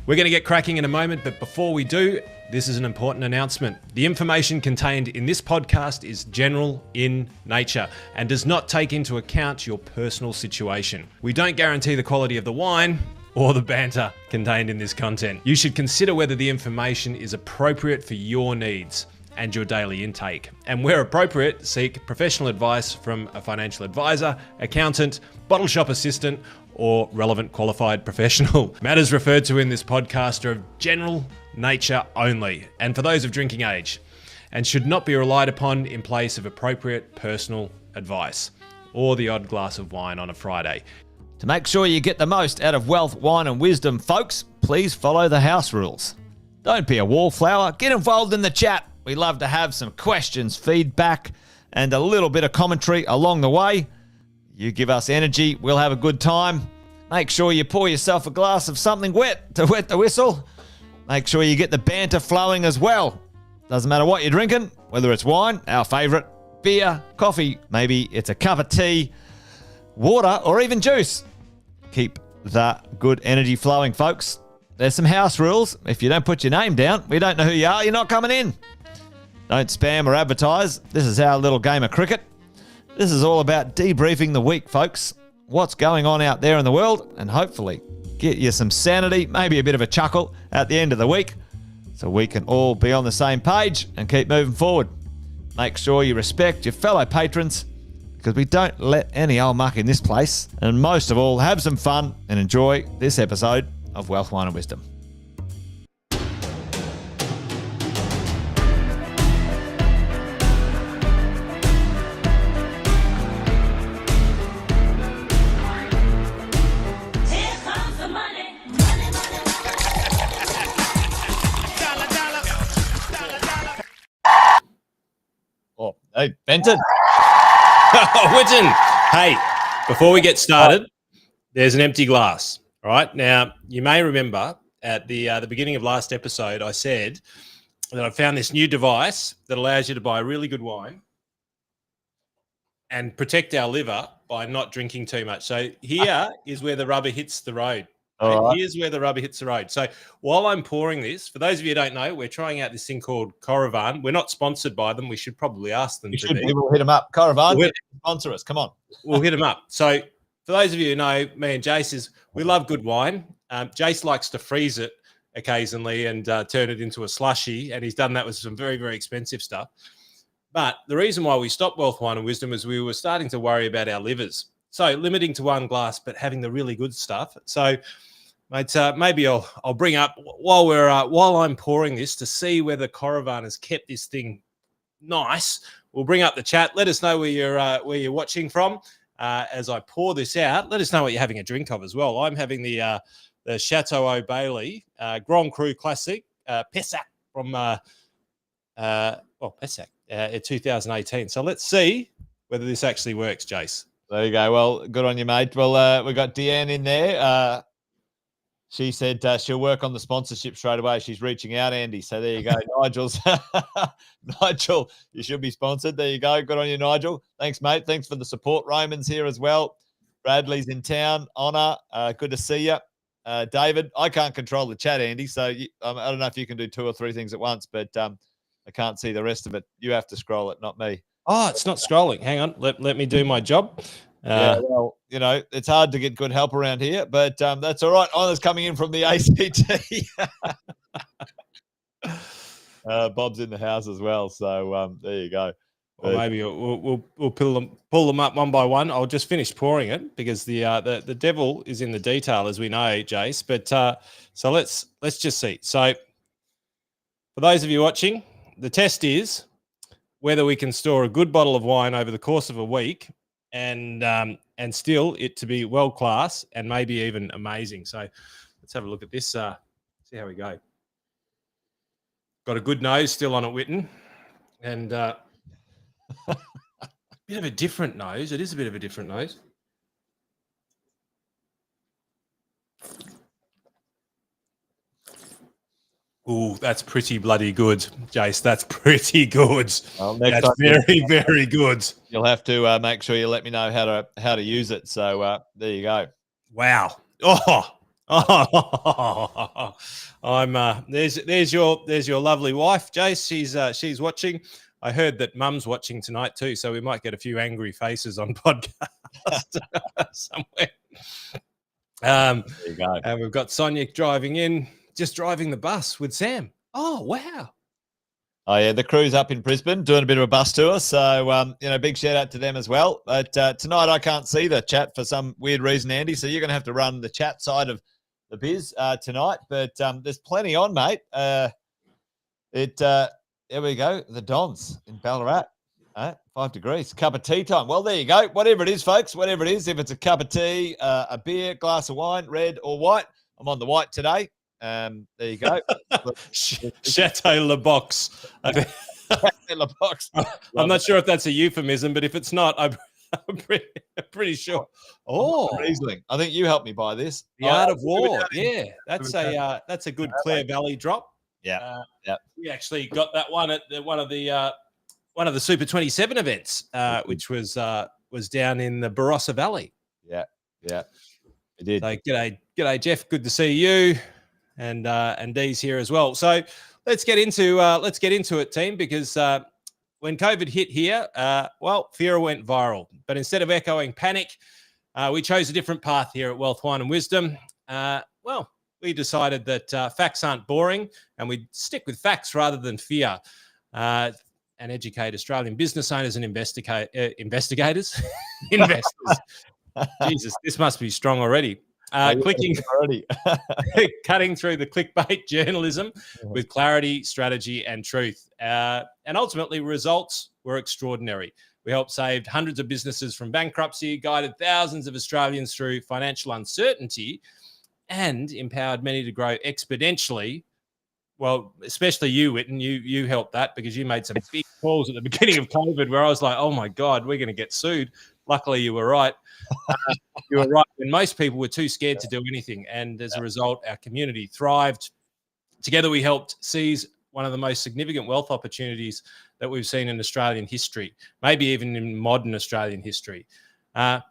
We're going to get cracking in a moment, but before we do, this is an important announcement. The information contained in this podcast is general in nature and does not take into account your personal situation. We don't guarantee the quality of the wine or the banter contained in this content. You should consider whether the information is appropriate for your needs and your daily intake. And where appropriate, seek professional advice from a financial advisor, accountant, bottle shop assistant, or relevant qualified professional. Matters referred to in this podcast are of general nature only, and for those of drinking age, and should not be relied upon in place of appropriate personal advice, or the odd glass of wine on a Friday. To make sure you get the most out of wealth, wine and wisdom, folks, please follow the house rules. Don't be a wallflower, get involved in the chat. We love to have some questions, feedback, and a little bit of commentary along the way. You give us energy, we'll have a good time. Make sure you pour yourself a glass of something wet to wet the whistle. Make sure you get the banter flowing as well. Doesn't matter what you're drinking, whether it's wine, our favourite, beer, coffee, maybe it's a cup of tea, water, or even juice. Keep that good energy flowing, folks. There's some house rules. If you don't put your name down, we don't know who you are, you're not coming in. Don't spam or advertise. This is our little game of cricket. This is all about debriefing the week, folks. What's going on out there in the world, and hopefully get you some sanity, maybe a bit of a chuckle at the end of the week, so we can all be on the same page and keep moving forward. Make sure you respect your fellow patrons, because we don't let any old muck in this place. And most of all, have some fun and enjoy this episode of Wealth, Wine and Wisdom. Hey, Benton. Witten. Hey, before we get started, there's an empty glass. All right. Now, you may remember at the beginning of last episode, I said that I found this new device that allows you to buy really good wine and protect our liver by not drinking too much. So here is where the rubber hits the road. Right. Here's where the rubber hits the road. So while I'm pouring this, for those of you who don't know, we're trying out this thing called Coravan. We're not sponsored by them. We should probably ask them to be. We'll hit them up. Coravan, sponsor us. Come on. We'll hit them up. So for those of you who know, me and Jace, we love good wine. Jace likes to freeze it occasionally and turn it into a slushy, and he's done that with some very, very expensive stuff. But the reason why we stopped Wealth, Wine and Wisdom is we were starting to worry about our livers. So limiting to one glass, but having the really good stuff. So mate, maybe I'll bring up while I'm pouring this to see whether Coravan has kept this thing nice. We'll bring up the chat. Let us know where you're watching from as I pour this out. Let us know what you're having a drink of as well. I'm having the Chateau O'Bailey Grand Cru Classic Pessac from Pessac 2018. So let's see whether this actually works, Jace. There you go. Well, good on you, mate. Well, we've got Deanne in there. She said she'll work on the sponsorship straight away. She's reaching out, Andy. So there you go. Nigel, you should be sponsored. There you go. Good on you, Nigel. Thanks, mate. Thanks for the support. Raymond's here as well. Bradley's in town. Honor, good to see you. David, I can't control the chat, Andy. So I don't know if you can do 2 or 3 things at once, but I can't see the rest of it. You have to scroll it, not me. Oh, it's not scrolling. Hang on. Let me do my job. Yeah, well, it's hard to get good help around here, but that's all right. Honor's coming in from the ACT. Bob's in the house as well, so there you go. Or maybe we'll pull them up one by one. I'll just finish pouring it because the devil is in the detail, as we know, Jace. But so let's just see. So for those of you watching, the test is whether we can store a good bottle of wine over the course of a week and still it to be world class and maybe even amazing. So let's have a look at this. See how we go. Got a good nose still on it, Witten, and. Bit of a different nose. It is a bit of a different nose. Ooh, that's pretty bloody good, Jace. That's pretty good. Well, that's very, very good. You'll have to make sure you let me know how to use it. So there you go. Wow. I'm there's your lovely wife, Jace. She's watching. I heard that Mum's watching tonight too, so we might get a few angry faces on podcast somewhere. There you go. And we've got Sonia driving in, just driving the bus with Sam. Oh, wow. Oh, yeah, the crew's up in Brisbane doing a bit of a bus tour, so, big shout-out to them as well. But tonight I can't see the chat for some weird reason, Andy, so you're going to have to run the chat side of the biz tonight. But there's plenty on, mate. There we go. The Dons in Ballarat. 5 degrees. Cup of tea time. Well, there you go. Whatever it is, folks. Whatever it is. If it's a cup of tea, a beer, glass of wine, red or white. I'm on the white today. There you go. Chateau Le Box. Le Box. I'm not sure if that's a euphemism, but if it's not, I'm pretty sure. Oh, Riesling. I think you helped me buy this. The Art of War. Yeah, that's a good Clare Valley drop. Yeah, we actually got that one at one of the Super 27 events, which was down in the Barossa Valley. Yeah, we did. So g'day, Jeff. Good to see you, and Dee's here as well. So let's get into it, team, because when COVID hit here, Fear went viral. But instead of echoing panic, we chose a different path here at Wealth, Wine and Wisdom. We decided that facts aren't boring, and we'd stick with facts rather than fear, and educate Australian business owners and investigators. Investors. Jesus, this must be strong already. Cutting through the clickbait journalism with clarity, strategy, and truth. And ultimately, results were extraordinary. We helped save hundreds of businesses from bankruptcy, guided thousands of Australians through financial uncertainty, and empowered many to grow exponentially. Well, especially you, Witten, you helped that because you made some big calls at the beginning of COVID where I was like, oh my God, we're going to get sued. Luckily, you were right. You were right when most people were too scared to do anything. And as a result, our community thrived. Together, we helped seize one of the most significant wealth opportunities that we've seen in Australian history, maybe even in modern Australian history.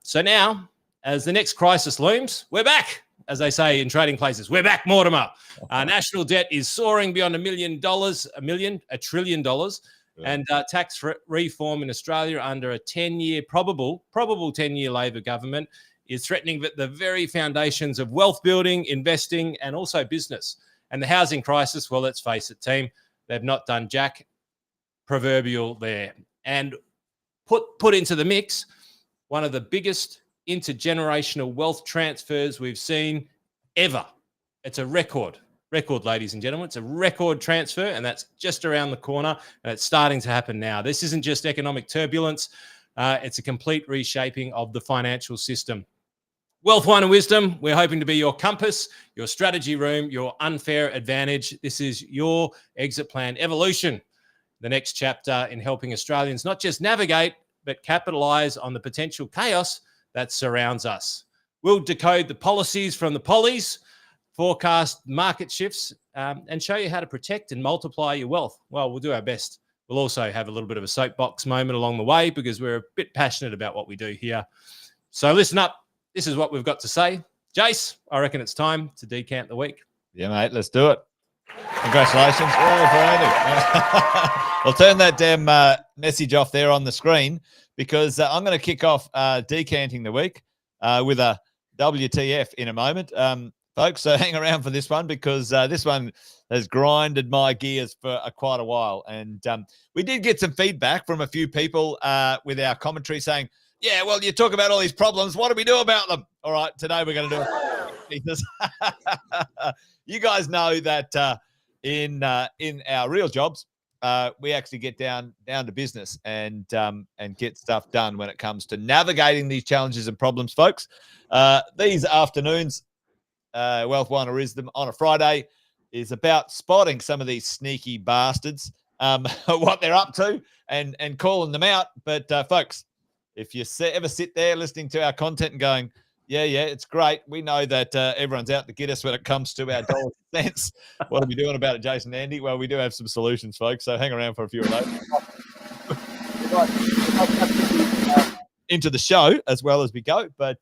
So now, as the next crisis looms, we're back. As they say in trading places, we're back, Mortimer. National debt is soaring beyond $1 trillion. And tax reform in Australia under a 10-year, probable 10-year Labor government is threatening the very foundations of wealth building, investing, and also business. And the housing crisis, well, let's face it, team, they've not done jack proverbial there. And put into the mix, one of the biggest intergenerational wealth transfers we've seen ever. It's a record, ladies and gentlemen. It's a record transfer, and that's just around the corner, and it's starting to happen now. This isn't just economic turbulence. It's a complete reshaping of the financial system. Wealth, Wine and Wisdom, we're hoping to be your compass, your strategy room, your unfair advantage. This is your exit plan evolution, the next chapter in helping Australians not just navigate, but capitalize on the potential chaos that surrounds us. We'll decode the policies from the pollies, forecast market shifts, and show you how to protect and multiply your wealth. Well, we'll do our best. We'll also have a little bit of a soapbox moment along the way because we're a bit passionate about what we do here. So listen up. This is what we've got to say. Jace, I reckon it's time to decant the week. Yeah, mate, let's do it. Congratulations. I'll turn that damn message off there on the screen because I'm going to kick off decanting the week with a WTF in a moment. folks. So hang around for this one because this one has grinded my gears for quite a while. And we did get some feedback from a few people with our commentary saying, yeah, well, you talk about all these problems. What do we do about them? All right, today we're going to do it. You guys know that in our real jobs, we actually get down to business and get stuff done when it comes to navigating these challenges and problems, folks. These afternoons, Wealth, Wine, or Wisdom on a Friday is about spotting some of these sneaky bastards, what they're up to, and calling them out. But folks, if you ever sit there listening to our content and going, yeah, it's great. We know that everyone's out to get us when it comes to our dollars and cents. What are we doing about it, Jason and Andy? Well, we do have some solutions, folks. So hang around for a few of those. Into the show as well as we go. But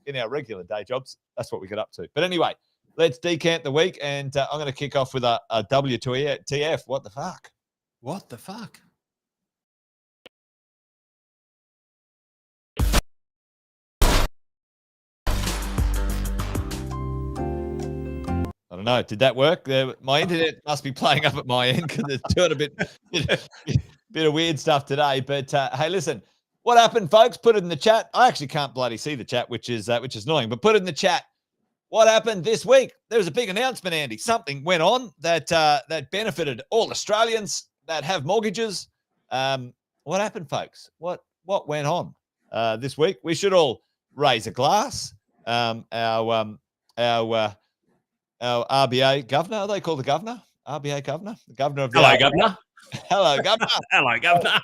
in our regular day jobs, that's what we get up to. But anyway, let's decant the week. And I'm going to kick off with a WTF. What the fuck? What the fuck? I don't know. Did that work? My internet must be playing up at my end because it's doing a bit of weird stuff today. But hey, listen, what happened, folks? Put it in the chat. I actually can't bloody see the chat, which is annoying. But put it in the chat. What happened this week? There was a big announcement, Andy. Something went on that benefited all Australians that have mortgages. What happened, folks? What went on this week? We should all raise a glass. Our RBA governor, are they called the governor? RBA governor? The governor of the Hello, Governor. Hello, Governor. Hello, Governor.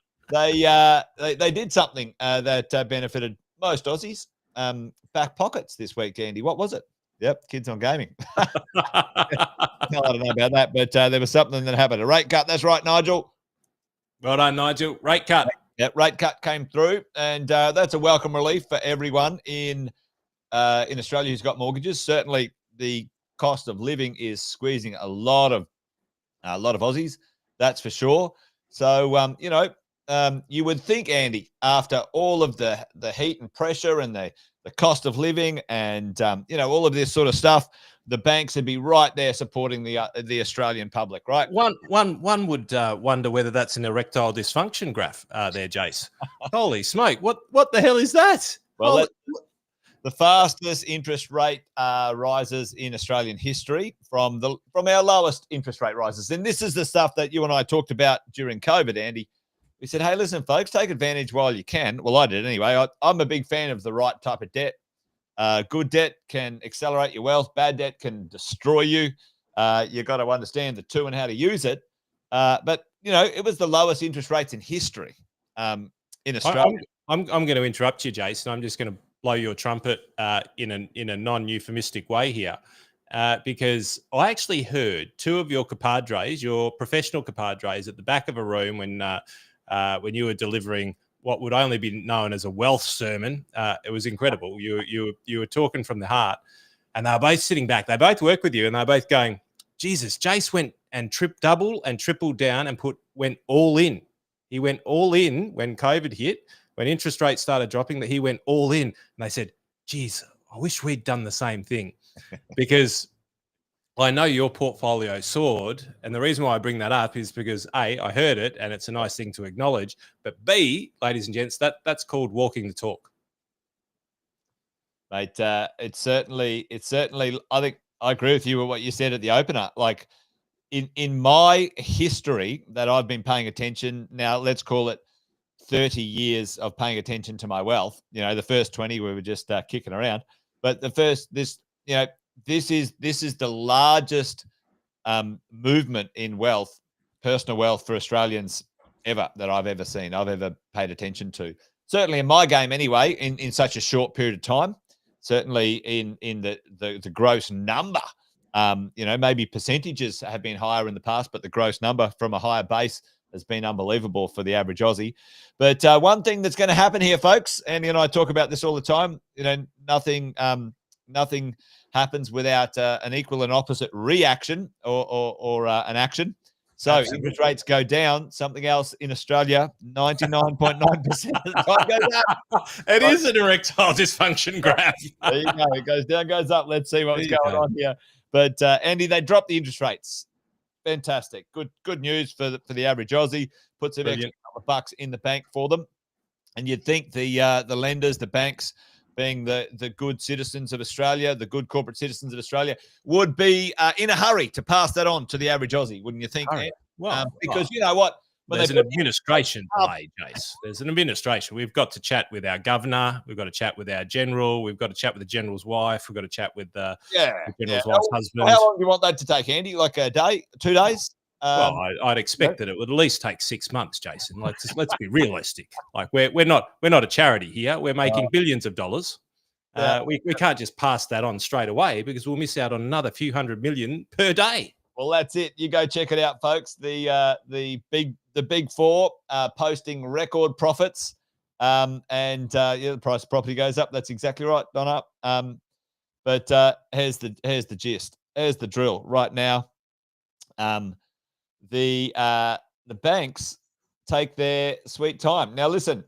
They did something that benefited most Aussies. Back pockets this week, Andy. What was it? Yep, kids on gaming. I don't know about that, but there was something that happened. A rate cut. That's right, Nigel. Well done, Nigel. Rate cut. Yeah, rate cut came through, and that's a welcome relief for everyone in Australia who's got mortgages. Certainly, the cost of living is squeezing a lot of Aussies, that's for sure. So you would think, Andy, after all of the heat and pressure and the cost of living and all of this sort of stuff, the banks would be right there supporting the Australian public, right? One would wonder whether that's an erectile dysfunction graph there, Jace. Holy smoke! What the hell is that? Well, the fastest interest rate rises in Australian history from our lowest interest rate rises. And this is the stuff that you and I talked about during COVID, Andy. We said, hey, listen, folks, take advantage while you can. Well, I did anyway. I'm a big fan of the right type of debt. Good debt can accelerate your wealth. Bad debt can destroy you. You got to understand the two and how to use it. But, it was the lowest interest rates in history in Australia. I'm going to interrupt you, Jason. I'm just going to blow your trumpet in a non-euphemistic way here, because I actually heard two of your compadres, your professional compadres, at the back of a room when you were delivering what would only be known as a wealth sermon. It was incredible. You were talking from the heart, and they were both sitting back. They both work with you, and they were both going, Jesus, Jace went and double and tripled down and went all in. He went all in when COVID hit. When interest rates started dropping, that he went all in. And they said, geez, I wish we'd done the same thing. Because I know your portfolio soared. And the reason why I bring that up is because A, I heard it and it's a nice thing to acknowledge. But B, ladies and gents, that's called walking the talk. Mate, it's certainly, I think I agree with you with what you said at the opener. Like in my history that I've been paying attention now, let's call it 30 years of paying attention to my wealth. The first 20 we were just kicking around, but this is the largest movement in wealth, personal wealth for Australians ever that I've ever seen, I've ever paid attention to. Certainly in my game anyway, in such a short period of time. Certainly in the gross number. Maybe percentages have been higher in the past, but the gross number from a higher base has been unbelievable for the average Aussie. But one thing that's going to happen here, folks, Andy and I talk about this all the time, nothing happens without an equal and opposite reaction or an action. So Absolutely. interest rates go down. Something else in Australia, 99.9% of the time goes up. It is an erectile dysfunction graph. There you go. It goes down, goes up. Let's see what's There you going go. on here. But Andy, they dropped the interest rates. Fantastic. Good news for the average Aussie. Puts an extra couple of bucks in the bank for them. And you'd think the lenders, the banks, being the good citizens of Australia, the good corporate citizens of Australia, would be in a hurry to pass that on to the average Aussie, wouldn't you think? Ed? Because you know what? When there's an administration delay, Jace. There's an administration. We've got to chat with our governor. We've got to chat with our general. We've got to chat with the general's wife. We've got to chat with the general's wife's husband. How long do you want that to take, Andy? Like a day, 2 days? Well, I'd expect that it would at least take 6 months, Jason. Let's be realistic. Like we're not a charity here. We're making billions of dollars. We can't just pass that on straight away because we'll miss out on another few $100 million per day. Well, that's it. You go check it out, folks. The big four posting record profits, and the price of property goes up. That's exactly right, gone up. But here's the gist. Here's the drill right now. The banks take their sweet time. Now, listen,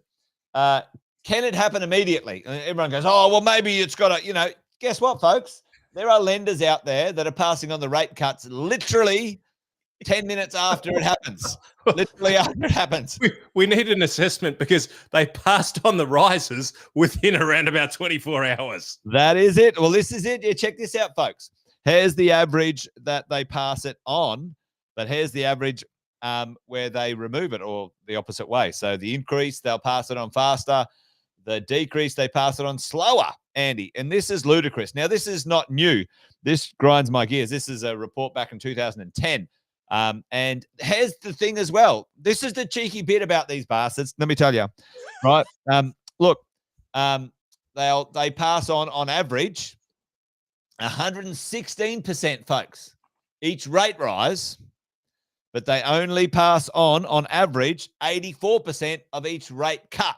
can it happen immediately? And everyone goes, oh, well, maybe it's got to, guess what, folks? There are lenders out there that are passing on the rate cuts literally 10 minutes after it happens. Literally after it happens. We need an assessment because they passed on the rises within around about 24 hours. That is it. Well, this is it. Yeah, check this out, folks. Here's the average that they pass it on, but here's the average where they remove it, or the opposite way. So the increase, they'll pass it on faster. The decrease, they pass it on slower, Andy. And this is ludicrous. Now, this is not new. This grinds my gears. This is a report back in 2010. And here's the thing as well. This is the cheeky bit about these bastards. Let me tell you, right? Look, they pass on average 116%, folks, each rate rise, but they only pass on average 84% of each rate cut.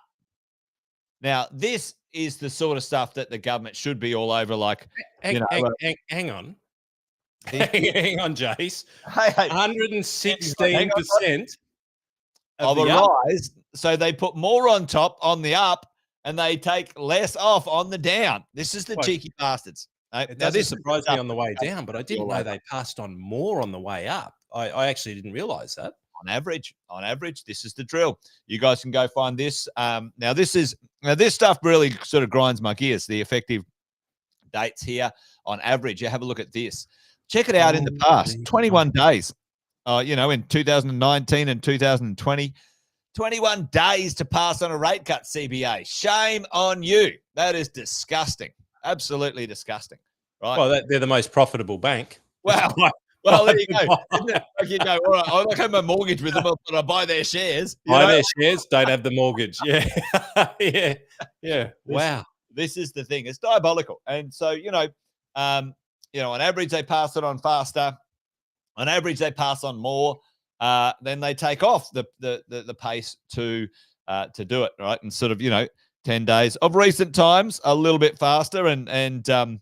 Now, this is the sort of stuff that the government should be all over. Like, hang on. Hang on, Jace. 116% of a rise. So they put more on top on the up, and they take less off on the down. This is the cheeky bastards. It doesn't surprise me on the way down, but I didn't know they passed on more on the way up. I actually didn't realize that. On average, this is the drill. You guys can go find this. Now this stuff really sort of grinds my gears. The effective dates here on average. You have a look at this. Check it out in the past. 21 days. In 2019 and 2020. 21 days to pass on a rate cut, CBA. Shame on you. That is disgusting. Absolutely disgusting. Right? Well, they're the most profitable bank. Well, there you go. You go, all right, I have my mortgage with them, but I buy their shares. Their shares, don't have the mortgage. Yeah. Yeah. Wow. This is the thing. It's diabolical. And so, on average, they pass it on faster. On average, they pass on more. Then they take off the pace to do it, right? And sort of, 10 days of recent times, a little bit faster. And that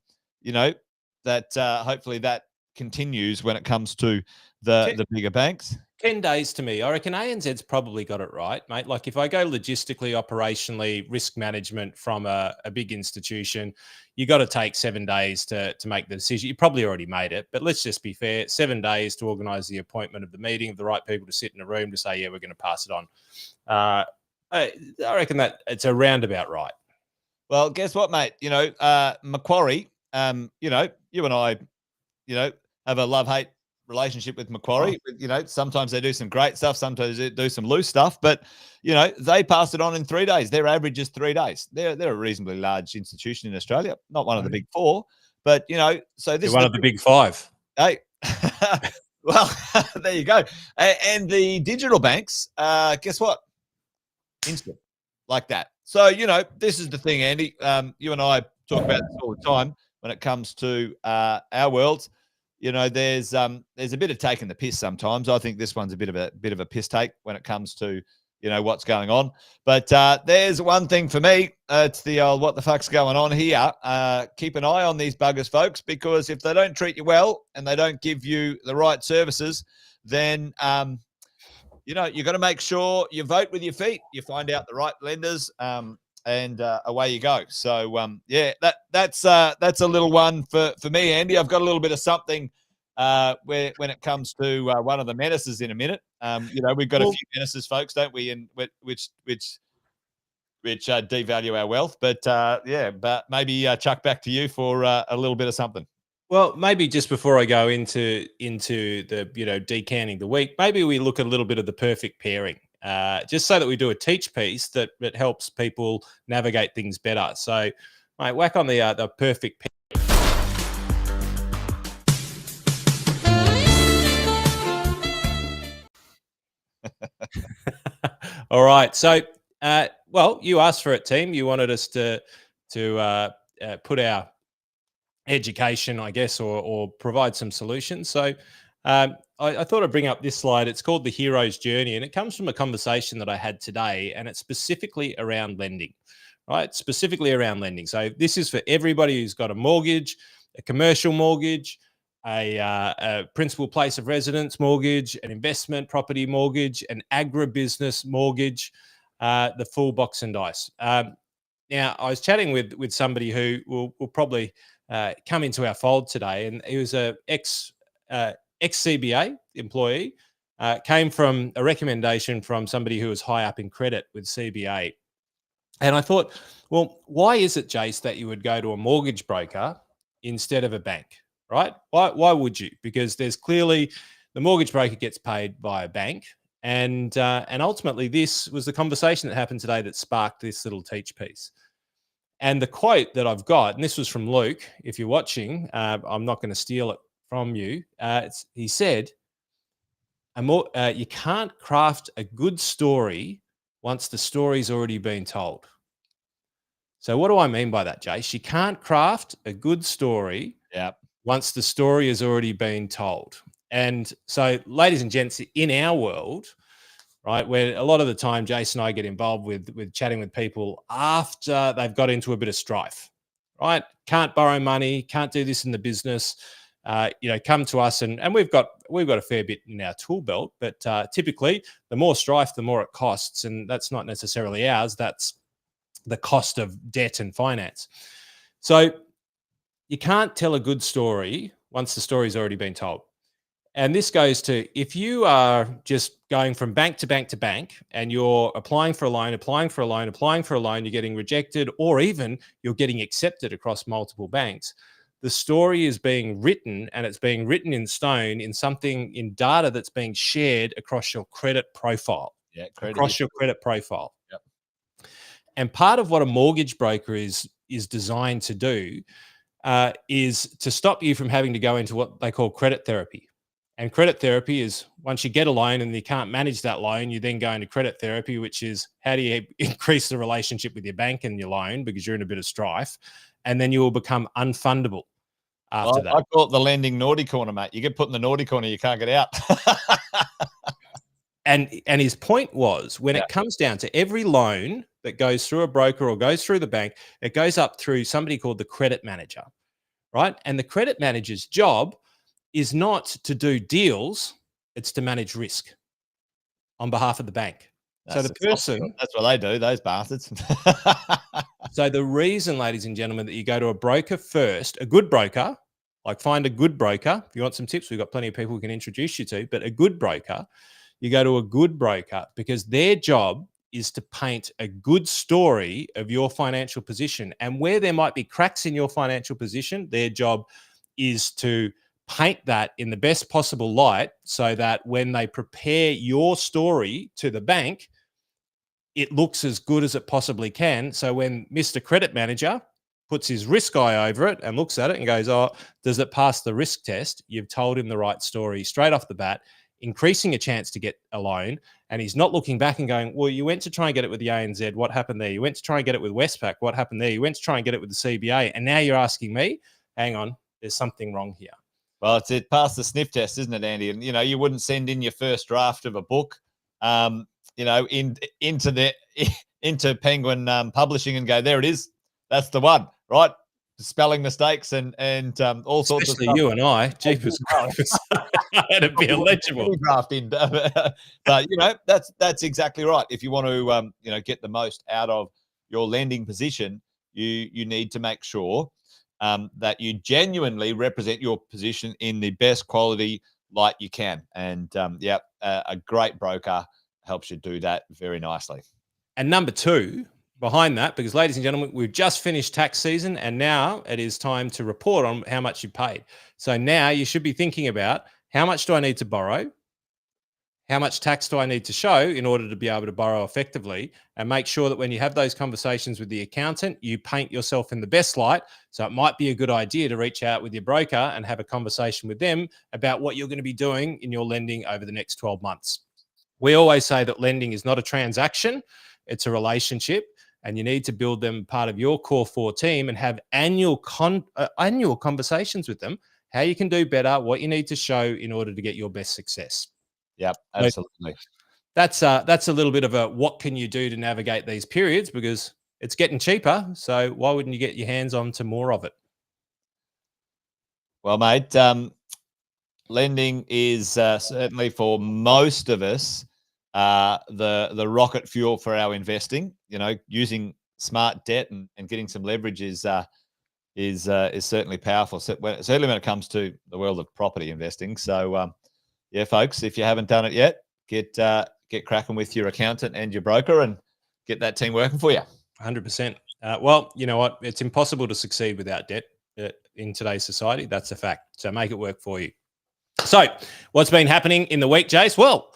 hopefully that continues when it comes to the bigger banks. 10 days to me. I reckon ANZ's probably got it right, mate. Like if I go logistically, operationally, risk management from a big institution, you got to take 7 days to make the decision. You probably already made it, but let's just be fair. 7 days to organise the appointment of the meeting of the right people to sit in a room to say, yeah, we're going to pass it on. I reckon that it's a roundabout right. Well, guess what, mate? Macquarie, you and I, have a love-hate relationship with Macquarie. Sometimes they do some great stuff. Sometimes they do some loose stuff. But, they pass it on in 3 days. Their average is 3 days. They're a reasonably large institution in Australia. Not one of the big four. But, so this is one of the big five. Hey, well, there you go. And the digital banks, guess what? Instant. Like that. So, this is the thing, Andy. You and I talk about this all the time when it comes to our world. There's a bit of taking the piss sometimes. I think this one's a bit of a piss take when it comes to what's going on. But there's one thing for me. It's the old what the fuck's going on here. Keep an eye on these buggers, folks, because if they don't treat you well and they don't give you the right services, then you've got to make sure you vote with your feet. You find out the right lenders, and away you go. So that's a little one for me, Andy. I've got a little bit of something where when it comes to one of the menaces in a minute. We've got a few menaces, folks, don't we? And which devalue our wealth. But but maybe chuck back to you for a little bit of something. Well, maybe just before I go into the decanning the week, maybe we look at a little bit of the perfect pairing, just so that we do a teach piece that helps people navigate things better. So, mate, whack on the perfect pairing. All right. So, you asked for it, team. You wanted us to put our education, I guess, or provide some solutions. So I thought I'd bring up this slide. It's called The Hero's Journey, and it comes from a conversation that I had today, and it's specifically around lending, right? Specifically around lending. So this is for everybody who's got a mortgage, a commercial mortgage, a principal place of residence mortgage, an investment property mortgage, an agribusiness mortgage, the full box and dice. Now, I was chatting with somebody who will probably come into our fold today, and he was a ex-CBA employee, came from a recommendation from somebody who was high up in credit with CBA. And I thought, well, why is it, Jace, that you would go to a mortgage broker instead of a bank, right? Why would you? Because there's clearly the mortgage broker gets paid by a bank. And ultimately, this was the conversation that happened today that sparked this little teach piece. And the quote that I've got, and this was from Luke, if you're watching, I'm not going to steal it from you. He said, you can't craft a good story once the story's already been told. So what do I mean by that, Jace? You can't craft a good story once the story has already been told. And so, ladies and gents, in our world, right, where a lot of the time Jason and I get involved with chatting with people after they've got into a bit of strife, right? Can't borrow money, can't do this in the business, come to us, and we've got a fair bit in our tool belt, but typically the more strife, the more it costs, and that's not necessarily ours. That's the cost of debt and finance. So you can't tell a good story once the story's already been told. And this goes to, if you are just going from bank to bank to bank and you're applying for a loan, you're getting rejected, or even you're getting accepted across multiple banks, the story is being written, and it's being written in stone in data that's being shared across your credit profile. Your credit profile. Yep. And part of what a mortgage broker is designed to do is to stop you from having to go into what they call credit therapy. And credit therapy is, once you get a loan and you can't manage that loan, you then go into credit therapy, which is how do you increase the relationship with your bank and your loan because you're in a bit of strife, and then you will become unfundable after that. I call it the lending naughty corner, mate. You get put in the naughty corner, you can't get out. And his point was, when it comes down to every loan that goes through a broker or goes through the bank, it goes up through somebody called the credit manager, right? And the credit manager's job is not to do deals, it's to manage risk on behalf of the bank. That's what they do, those bastards. So the reason, ladies and gentlemen, that you go to a broker first, a good broker, like find a good broker. If you want some tips, we've got plenty of people we can introduce you to, but a good broker, you go to a good broker because their job is to paint a good story of your financial position. And where there might be cracks in your financial position, their job is to paint that in the best possible light so that when they prepare your story to the bank, it looks as good as it possibly can. So when Mr. Credit Manager puts his risk eye over it and looks at it and goes, oh, does it pass the risk test? You've told him the right story straight off the bat, increasing a chance to get a loan. And he's not looking back and going, well, you went to try and get it with the ANZ. What happened there? You went to try and get it with Westpac. What happened there? You went to try and get it with the CBA. And now you're asking me, hang on, there's something wrong here. Well, it passed the sniff test, isn't it, Andy? And, you wouldn't send in your first draft of a book into Penguin Publishing and go, there it is. That's the one, right? Spelling mistakes and all sorts of Especially stuff. you and I. Jeepers creepers. It'd be illegible. Draft in, but that's exactly right. If you want to get the most out of your lending position, you need to make sure that you genuinely represent your position in the best quality light you can. And a great broker helps you do that very nicely. And number two, behind that, because ladies and gentlemen, we've just finished tax season and now it is time to report on how much you paid. So now you should be thinking about, how much do I need to borrow? How much tax do I need to show in order to be able to borrow effectively? And make sure that when you have those conversations with the accountant, you paint yourself in the best light. So it might be a good idea to reach out with your broker and have a conversation with them about what you're going to be doing in your lending over the next 12 months. We always say that lending is not a transaction, it's a relationship, and you need to build them part of your core 4 team and have annual conversations with them, how you can do better, what you need to show in order to get your best success. Yep, absolutely. That's a little bit of a what can you do to navigate these periods, because it's getting cheaper. So why wouldn't you get your hands on to more of it? Well, mate, lending is certainly for most of us the rocket fuel for our investing. Using smart debt and getting some leverage is certainly powerful. Certainly when it comes to the world of property investing. So folks, if you haven't done it yet, get cracking with your accountant and your broker and get that team working for you. 100%. Well, you know what? It's impossible to succeed without debt in today's society. That's a fact. So make it work for you. So what's been happening in the week, Jace? Well,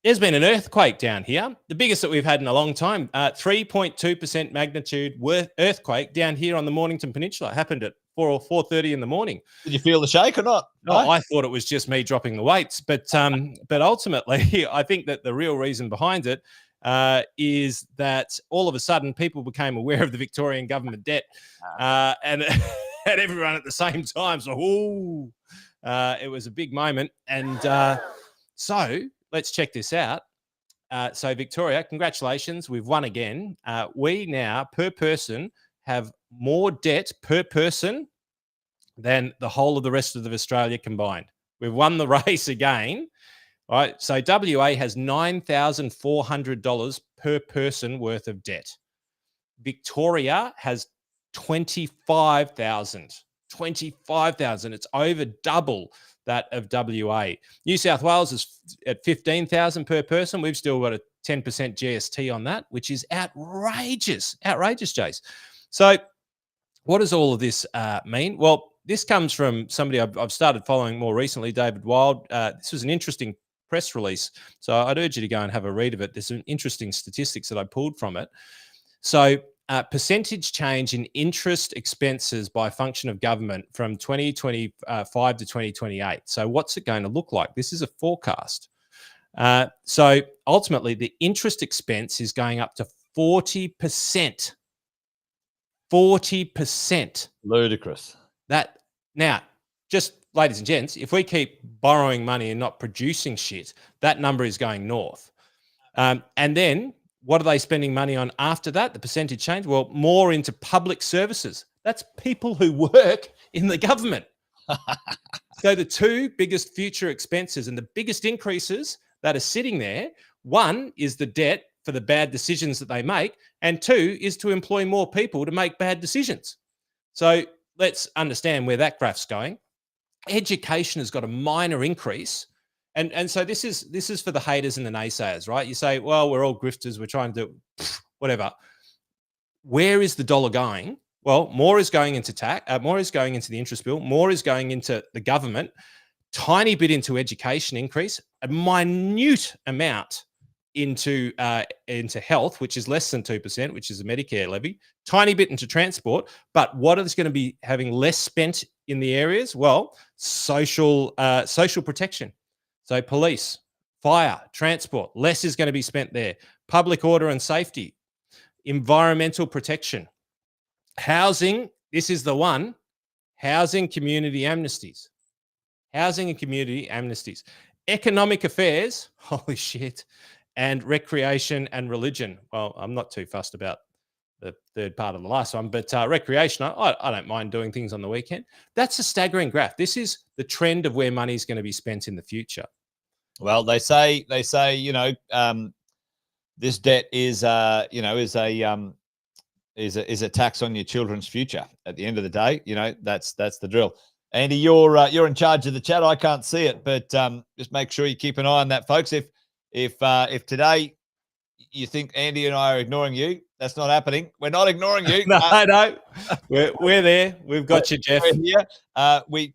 there's been an earthquake down here, the biggest that we've had in a long time. 3.2% magnitude earthquake down here on the Mornington Peninsula. It happened at 4 or 4:30 in the morning. Did you feel the shake or not? No, I thought it was just me dropping the weights, but ultimately, I think that the real reason behind it is that all of a sudden people became aware of the Victorian government debt, and everyone at the same time. So, it was a big moment, and so let's check this out. So, Victoria, congratulations, we've won again. We now, per person, have more debt per person than the whole of the rest of Australia combined. We've won the race again. All right. So WA has $9,400 per person worth of debt. Victoria has 25,000. 25,000. It's over double that of WA. New South Wales is at 15,000 per person. We've still got a 10% GST on that, which is outrageous. Outrageous, Jace. So what does all of this mean? Well, this comes from somebody I've started following more recently, David Wild. This was an interesting press release, so I'd urge you to go and have a read of it. There's some interesting statistics that I pulled from it. So percentage change in interest expenses by function of government from 2025 to 2028. So what's it going to look like? This is a forecast. So ultimately, the interest expense is going up to 40%. 40%. Ludicrous. That now, just ladies and gents, if we keep borrowing money and not producing shit, that number is going north. And then what are they spending money on after that? The percentage change? Well, more into public services. That's people who work in the government. So the two biggest future expenses and the biggest increases that are sitting there, one is the debt for the bad decisions that they make, and two is to employ more people to make bad decisions. So let's understand where that graph's going. Education has got a minor increase. And so this is for the haters and the naysayers, right? You say, well, we're all grifters, we're trying to do whatever. Where is the dollar going? Well, more is going into tax, more is going into the interest bill, more is going into the government, tiny bit into education increase, a minute amount into health, which is less than 2%, which is a Medicare levy, tiny bit into transport. But what is going to be having less spent in the areas? Well, social protection. So police, fire, transport, less is going to be spent there. Public order and safety, environmental protection, housing. This is the one. Housing community amnesties. Housing and community amnesties. Economic affairs. Holy shit. and recreation and religion. Well, I'm not too fussed about the third part of the last one, but recreation, I don't mind doing things on the weekend. That's a staggering graph. This is the trend of where money is going to be spent in the future. Well, they say, this debt is is a tax on your children's future. At the end of the day, that's the drill. Andy, you're in charge of the chat. I can't see it, but just make sure you keep an eye on that, folks. If today you think Andy and I are ignoring you, that's not happening. We're not ignoring you. No, we're there. We've got you, Jeff. We're here. We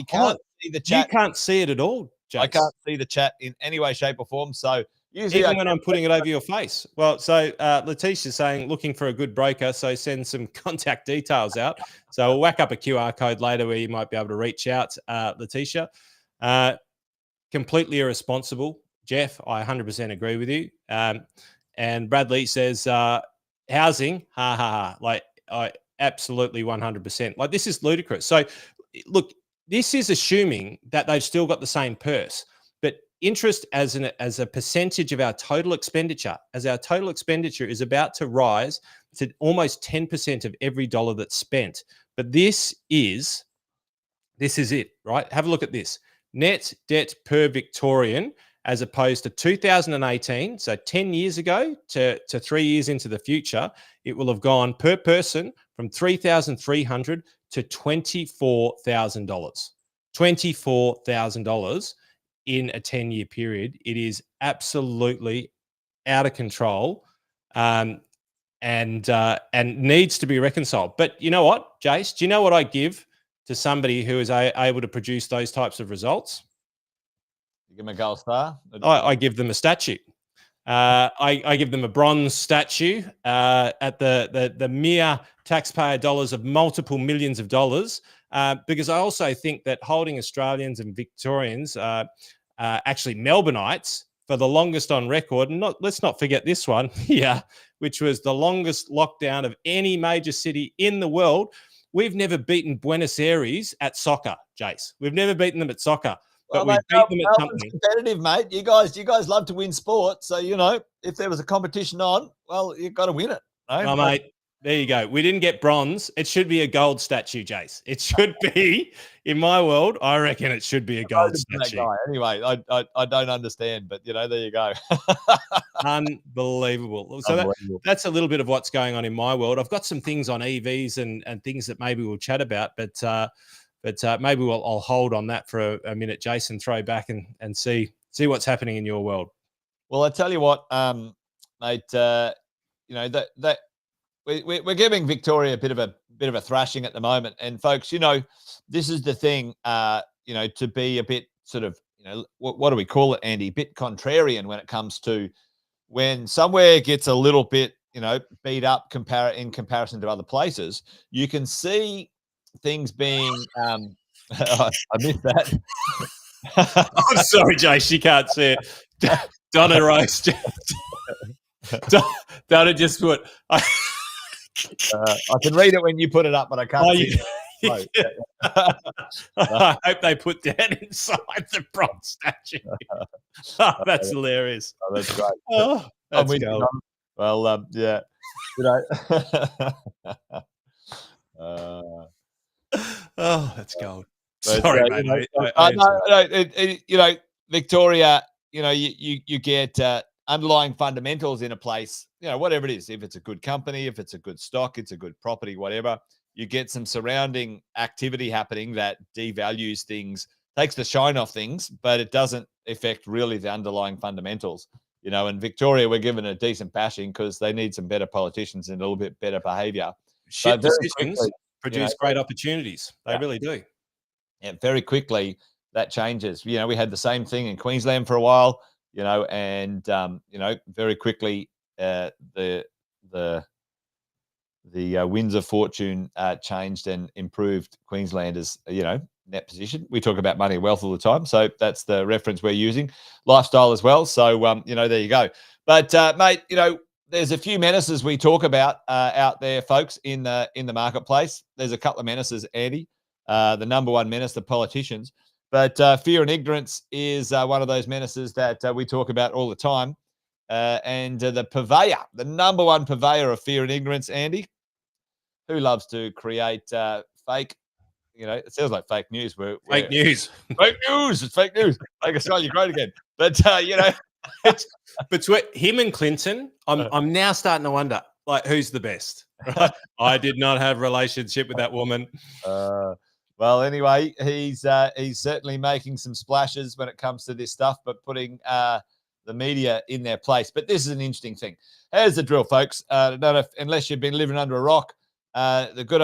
can't see the chat. You can't see it at all, Jace. I can't see the chat in any way, shape, or form. So usually, even when I'm putting it over your face. Well, so Letitia's saying looking for a good broker, so send some contact details out. So we'll whack up a QR code later where you might be able to reach out, Letitia. Completely irresponsible, Jeff. I 100% agree with you. And Bradley says housing, ha ha ha. Like I absolutely 100%. Like this is ludicrous. So look, this is assuming that they've still got the same purse. But interest as a percentage of our total expenditure, as our total expenditure is about to rise to almost 10% of every dollar that's spent. But this is it, right? Have a look at this. Net debt per Victorian, as opposed to 2018, so 10 years ago to 3 years into the future, it will have gone per person from $3,300 to $24,000. $24,000 in a 10-year period. It is absolutely out of control, and needs to be reconciled. But you know what, Jace? Do you know what I give to somebody who is able to produce those types of results? You give them a gold star? I give them a statue. I give them a bronze statue at the mere taxpayer dollars of multiple millions of dollars, because I also think that holding Australians and Victorians, actually Melbourneites, for the longest on record, and let's not forget this one here, which was the longest lockdown of any major city in the world. We've never beaten Buenos Aires at soccer, Jace. We've never beaten them at soccer. But we beat them at something. Competitive, mate. You guys love to win sport. So, if there was a competition on, well, you've got to win it. No? Oh, mate, there you go. We didn't get bronze. It should be a gold statue, Jace. It should be, in my world, I reckon it should be a gold statue. Anyway, I don't understand, but, there you go. Unbelievable. So that's a little bit of what's going on in my world. I've got some things on EVs and things that maybe we'll chat about, but maybe I'll hold on that for a minute, Jason. Throw back and see what's happening in your world. Well, I tell you what, mate. That we're giving Victoria a bit of a thrashing at the moment, and folks, this is the thing. To be a bit sort of, what do we call it, Andy? A bit contrarian when it comes to when somewhere gets a little bit, beat up in comparison to other places. You can see things being I missed that. I'm sorry, Jace, you can't see it. Donna Rose Donna just put I can read it when you put it up, but I can't see it. I hope they put that inside the bronze statue. That's hilarious. Oh, that's great. Oh, that's gold. Well, yeah. Oh, that's gold. Sorry, mate. Victoria, you get underlying fundamentals in a place, whatever it is. If it's a good company, if it's a good stock, it's a good property, whatever, you get some surrounding activity happening that devalues things, takes the shine off things, but it doesn't affect really the underlying fundamentals. And Victoria, we're given a decent bashing because they need some better politicians and a little bit better behavior. Shit decisions produce great opportunities. They really do. Yeah, very quickly that changes. We had the same thing in Queensland for a while, and very quickly the winds of fortune changed and improved Queenslanders, net position. We talk about money and wealth all the time, so that's the reference we're using. Lifestyle as well. So there you go. But mate, there's a few menaces we talk about out there, folks, in the marketplace. There's a couple of menaces, Andy. The number one menace, the politicians. But fear and ignorance is one of those menaces that we talk about all the time. and the purveyor, the number one purveyor of fear and ignorance, Andy, who loves to create fake, it sounds like fake news. Fake news. Fake news. It's fake news. Make Australia great again. But, It's between him and Clinton, I'm now starting to wonder, like, who's the best? Right? I did not have a relationship with that woman. Well, anyway, he's certainly making some splashes when it comes to this stuff, but putting the media in their place. But this is an interesting thing. Here's the drill, folks. Unless you've been living under a rock, the good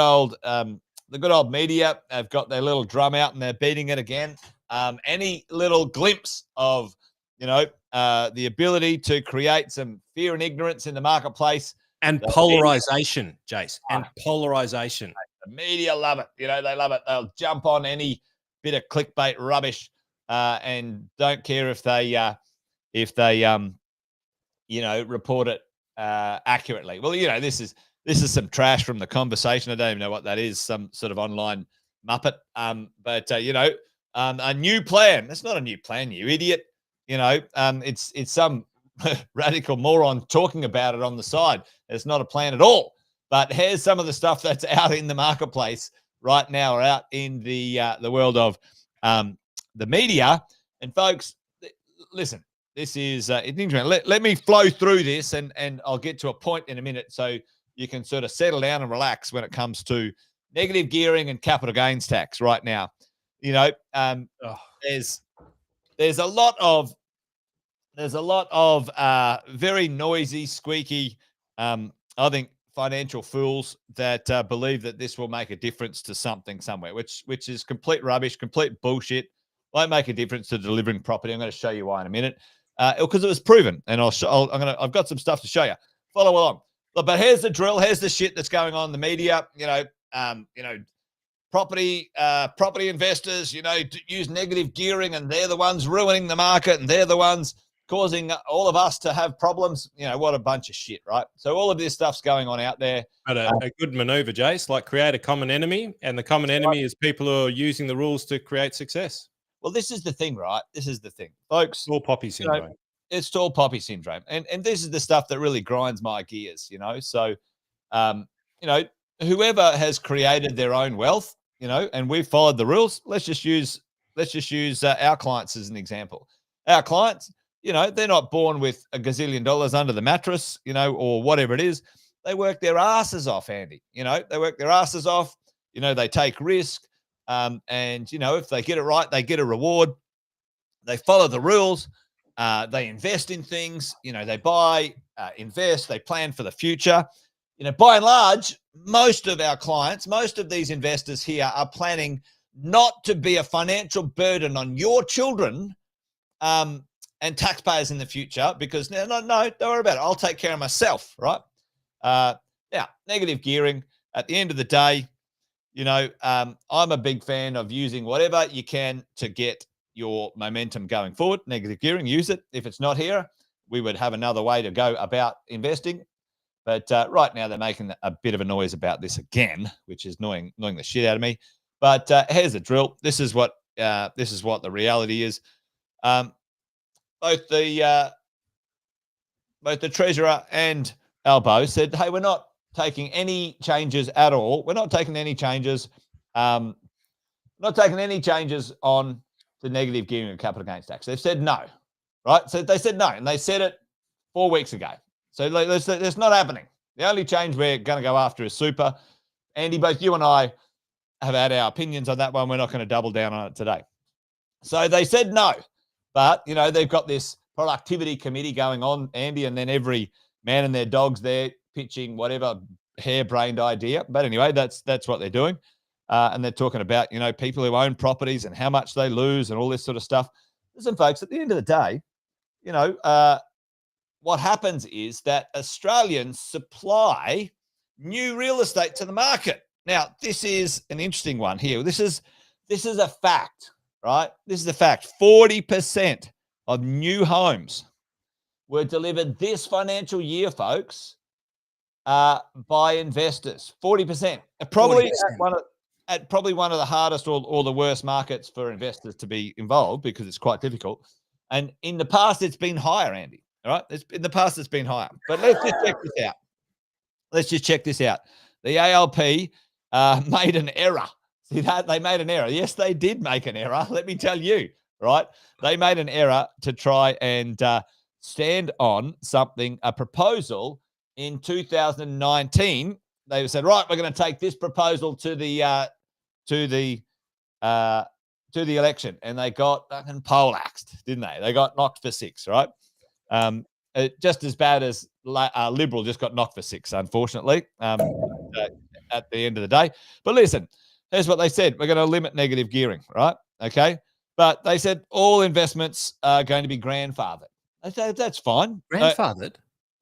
old media have got their little drum out and they're beating it again. Any little glimpse of the ability to create some fear and ignorance in the marketplace. And polarization, Jace. And polarization. The media love it. They love it. They'll jump on any bit of clickbait rubbish and don't care if they report it accurately. Well, this is some trash from The Conversation. I don't even know what that is, some sort of online muppet. But a new plan. That's not a new plan, you idiot. It's some radical moron talking about it on the side. It's not a plan at all. But here's some of the stuff that's out in the marketplace right now, or out in the world of the media. And folks, listen, this is interesting. Let me flow through this, and I'll get to a point in a minute so you can sort of settle down and relax when it comes to negative gearing and capital gains tax right now. There's a lot of very noisy, squeaky, I think, financial fools that believe that this will make a difference to something somewhere, which is complete rubbish, complete bullshit. Won't make a difference to delivering property. I'm going to show you why in a minute, because it was proven, and I've got some stuff to show you. Follow along. But here's the drill. Here's the shit that's going on in the media. Property investors, use negative gearing, and they're the ones ruining the market, and they're the ones causing all of us to have problems. What a bunch of shit, right? So all of this stuff's going on out there. But a good maneuver, Jace, like create a common enemy, and the common enemy is people who are using the rules to create success. Well, this is the thing, right? This is the thing, folks. Tall poppy syndrome. It's tall poppy syndrome. And this is the stuff that really grinds my gears, So, whoever has created their own wealth, and we've followed the rules. Let's just use our clients as an example. Our clients, they're not born with a gazillion dollars under the mattress, or whatever it is. They work their asses off, Andy. They work their asses off. They take risk. And, if they get it right, they get a reward. They follow the rules. They invest in things. They buy, invest, they plan for the future. By and large, most of our clients, most of these investors here are planning not to be a financial burden on your children and taxpayers in the future, because no, don't worry about it. I'll take care of myself, right? Now, negative gearing, at the end of the day, I'm a big fan of using whatever you can to get your momentum going forward. Negative gearing, use it. If it's not here, we would have another way to go about investing. But right now they're making a bit of a noise about this again, which is annoying the shit out of me. But here's the drill. This is what the reality is. Both the treasurer and Albo said, "Hey, we're not taking any changes at all. We're not taking any changes. Not taking any changes on the negative gearing of capital gains tax." They've said no, right? So they said no, and they said it 4 weeks ago. So that's not happening. The only change we're going to go after is super. Andy, both you and I have had our opinions on that one. We're not going to double down on it today. So they said no, but they've got this productivity committee going on, Andy, and then every man and their dogs there pitching whatever harebrained idea. But anyway, that's what they're doing. And they're talking about, people who own properties and how much they lose and all this sort of stuff. Listen, folks, at the end of the day, what happens is that Australians supply new real estate to the market. Now, this is an interesting one here. This is a fact, right? This is a fact. 40% of new homes were delivered this financial year, folks, by investors. 40%. Probably 40%. At probably one of the hardest or the worst markets for investors to be involved, because it's quite difficult. And in the past, it's been higher, Andy. All right. In the past, it's been higher. But let's just check this out. Let's just check this out. The ALP made an error. See that? They made an error. Yes, they did make an error. Let me tell you, right? They made an error to try and stand on something, a proposal in 2019. They said, right, we're going to take this proposal to the election, and they got fucking poleaxed, didn't they? They got knocked for six, right? Just as bad as Liberal just got knocked for six, unfortunately, at the end of the day. But listen, here's what they said. We're going to limit negative gearing, right? Okay. But they said all investments are going to be grandfathered. I said, that's fine. Grandfathered?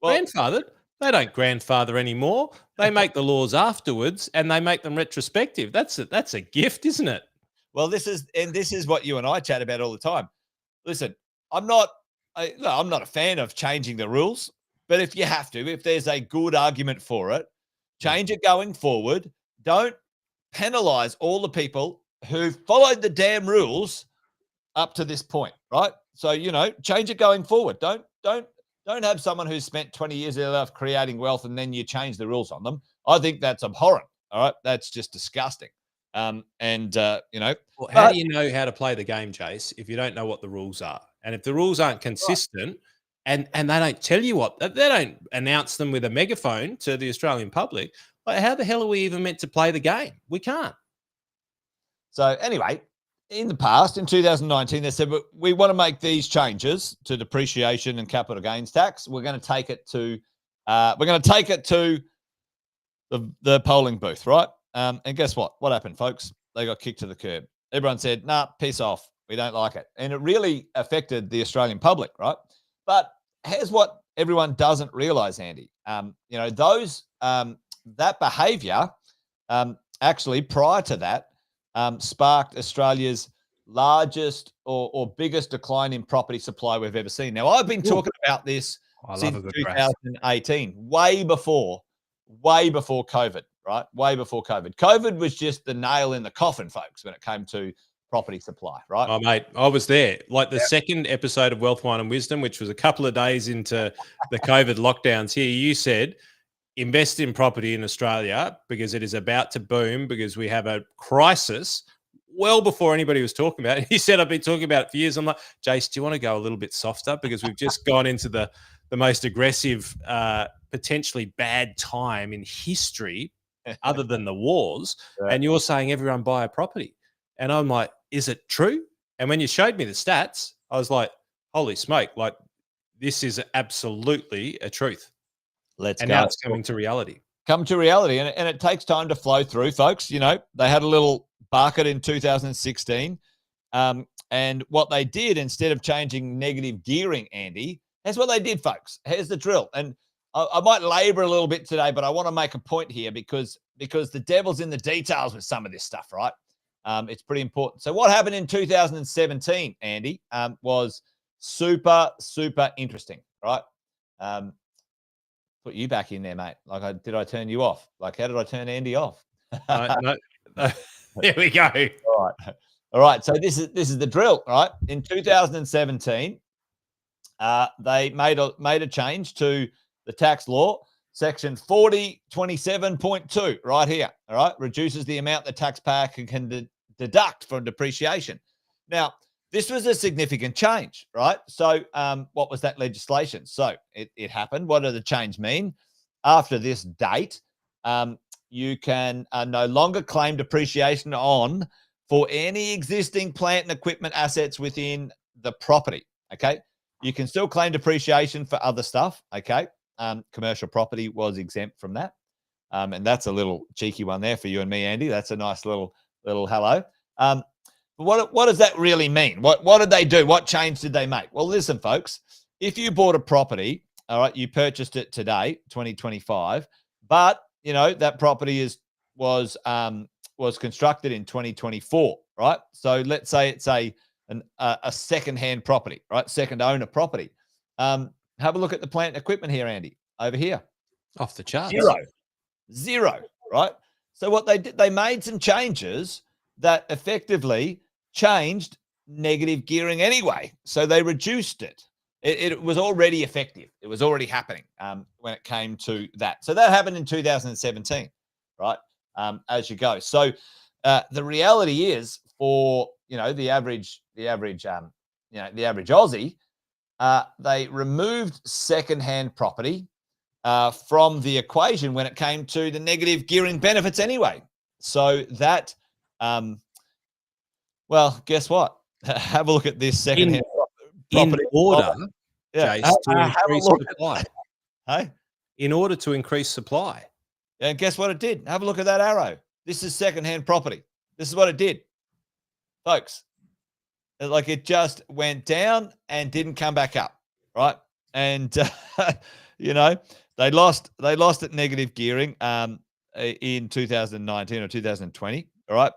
Grandfathered? They don't grandfather anymore. They make the laws afterwards and they make them retrospective. That's a gift, isn't it? Well, this is what you and I chat about all the time. Listen, I'm not a fan of changing the rules, but if you have to, if there's a good argument for it, change it going forward. Don't penalize all the people who followed the damn rules up to this point, right? So, change it going forward. Don't have someone who's spent 20 years of their life creating wealth and then you change the rules on them. I think that's abhorrent. All right. That's just disgusting. Well, how do you know how to play the game, Jace, if you don't know what the rules are? And if the rules aren't consistent and they don't tell you they don't announce them with a megaphone to the Australian public, like how the hell are we even meant to play the game? We can't. So anyway, in the past, in 2019, they said, we want to make these changes to depreciation and capital gains tax. We're going to take it to the polling booth, right? And guess what? What happened, folks? They got kicked to the curb. Everyone said, nah, piss off. We don't like it. And it really affected the Australian public, right? But here's what everyone doesn't realize, Andy. That behavior actually prior to that sparked Australia's largest or biggest decline in property supply we've ever seen. Now, I've been talking about this since 2018, way before COVID, right? Way before COVID. COVID was just the nail in the coffin, folks, when it came to property supply, right? Oh, mate, I was there. Like the second episode of Wealth, Wine and Wisdom, which was a couple of days into the COVID lockdowns here, you said, invest in property in Australia because it is about to boom because we have a crisis well before anybody was talking about it. He said, I've been talking about it for years. I'm like, Jace, do you want to go a little bit softer? Because we've just gone into the most aggressive, potentially bad time in history other than the wars. Yeah. And you're saying everyone buy a property. And I'm like, is it true? And when you showed me the stats, I was like, holy smoke, like this is absolutely a truth. Now it's coming to reality. Come to reality. And it takes time to flow through, folks. They had a little bucket in 2016. And what they did, instead of changing negative gearing, Andy, here's what they did, folks. Here's the drill. And I might labor a little bit today, but I want to make a point here because the devil's in the details with some of this stuff, right? It's pretty important. So what happened in 2017, Andy, was super, super interesting, right? Put you back in there, mate. Did I turn you off? Like, how did I turn Andy off? No. There we go. All right. So this is the drill, right? In 2017, they made a change to the tax law, section 4027.2, right here. All right, reduces the amount the taxpayer can deduct from depreciation. Now, this was a significant change, right? So what was that legislation? So it happened. What did the change mean? After this date, you can no longer claim depreciation for any existing plant and equipment assets within the property, okay? You can still claim depreciation for other stuff, okay? Commercial property was exempt from that. And that's a little cheeky one there for you and me, Andy. That's a nice little hello. What does that really mean? What did they do? What change did they make? Well, listen, folks, if you bought a property, all right, you purchased it today, 2025, but that property was constructed in 2024, right? So let's say it's a second-hand property, right? Second owner property. Have a look at the plant and equipment here, Andy, over here. Off the charts. Zero, right? So what they did, they made some changes that effectively changed negative gearing anyway. So they reduced it. It was already effective. It was already happening when it came to that. So that happened in 2017, right? As you go. So the reality is for the average Aussie, they removed secondhand property from the equation when it came to the negative gearing benefits anyway. So that, well, guess what? Have a look at this secondhand property. In order, Jace, to increase supply. Hey? In order to increase supply. And guess what it did? Have a look at that arrow. This is secondhand property. This is what it did, folks. Like it just went down and didn't come back up, right? And they lost at negative gearing in 2019 or 2020, all right?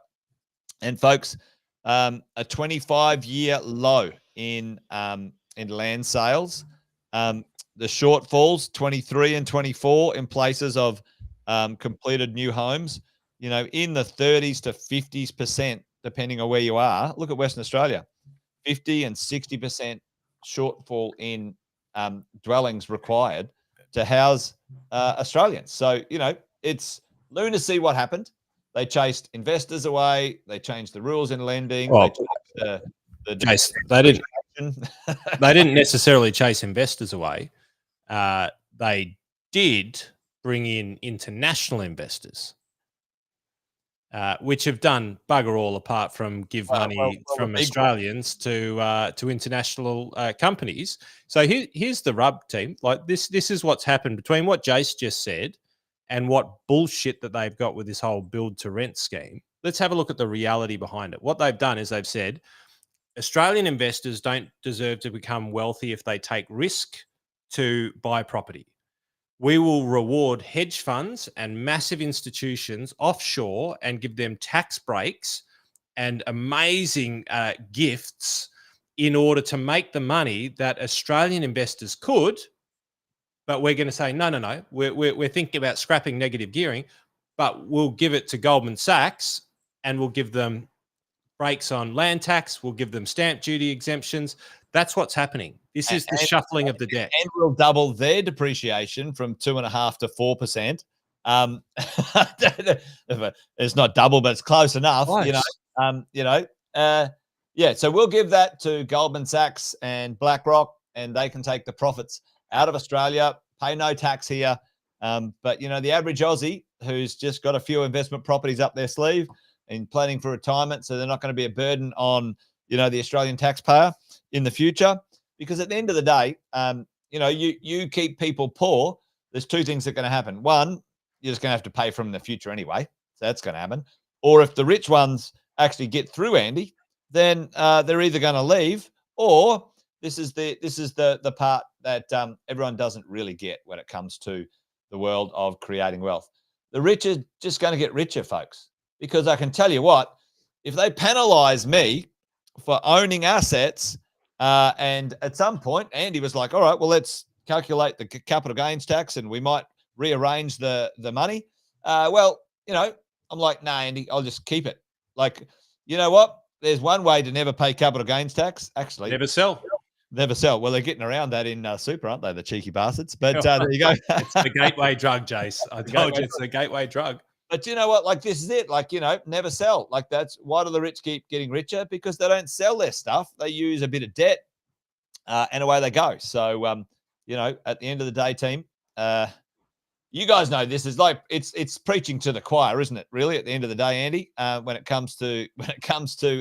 And folks, a 25-year low in land sales. The shortfalls 23 and 24 in places of completed new homes, in the 30s to 50%, depending on where you are. Look at Western Australia, 50 and 60% shortfall in dwellings required to house Australians. So, it's lunacy what happened. They chased investors away. They changed the rules in lending. Well, they didn't. They didn't necessarily chase investors away. They did bring in international investors, which have done bugger all apart from give money from Australians to international companies. So here's the rub, team. Like this is what's happened between what Jace just said and what bullshit that they've got with this whole build to rent scheme. Let's have a look at the reality behind it. What they've done is they've said Australian investors don't deserve to become wealthy if they take risk to buy property. We will reward hedge funds and massive institutions offshore and give them tax breaks and amazing gifts in order to make the money that Australian investors could. But we're going to say, no. We're thinking about scrapping negative gearing, but we'll give it to Goldman Sachs and we'll give them breaks on land tax. We'll give them stamp duty exemptions. That's what's happening. This is the shuffling of the deck. And we'll double their depreciation from 2.5% to 4%. It's not double, but it's close enough. Nice. So we'll give that to Goldman Sachs and BlackRock, and they can take the profits out of Australia, pay no tax here. But the average Aussie who's just got a few investment properties up their sleeve and planning for retirement, so they're not going to be a burden on the Australian taxpayer in the future. Because at the end of the day, you keep people poor. There's two things that are going to happen. One, you're just going to have to pay for them in the future anyway. So that's going to happen. Or if the rich ones actually get through, Andy, then they're either going to leave, or this is the part that everyone doesn't really get when it comes to the world of creating wealth. The rich are just going to get richer, folks, because I can tell you what, if they penalize me for owning assets, and at some point, Andy was like, all right, well, let's calculate the capital gains tax and we might rearrange the money. I'm like, nah, Andy, I'll just keep it. Like, you know what? There's one way to never pay capital gains tax, actually. Never sell. Well, they're getting around that in super, aren't they, the cheeky bastards? But there you go. It's the gateway drug, Jace. I told you it's the gateway drug. But you know what? Like, this is it. Like, never sell. Like, that's why do the rich keep getting richer? Because they don't sell their stuff. They use a bit of debt and away they go. So, at the end of the day, team, you guys know this is like, it's preaching to the choir, isn't it? Really, at the end of the day, Andy, when it comes to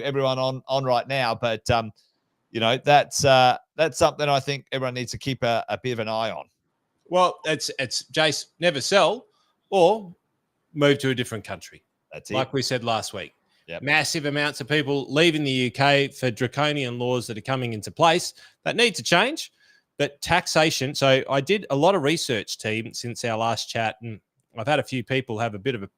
everyone on right now. But, that's something I think everyone needs to keep a bit of an eye on. Well, it's Jace, never sell or move to a different country. That's it. Like we said last week. Yep. Massive amounts of people leaving the UK for draconian laws that are coming into place that need to change. But taxation. So I did a lot of research, team, since our last chat, and I've had a few people have a bit of a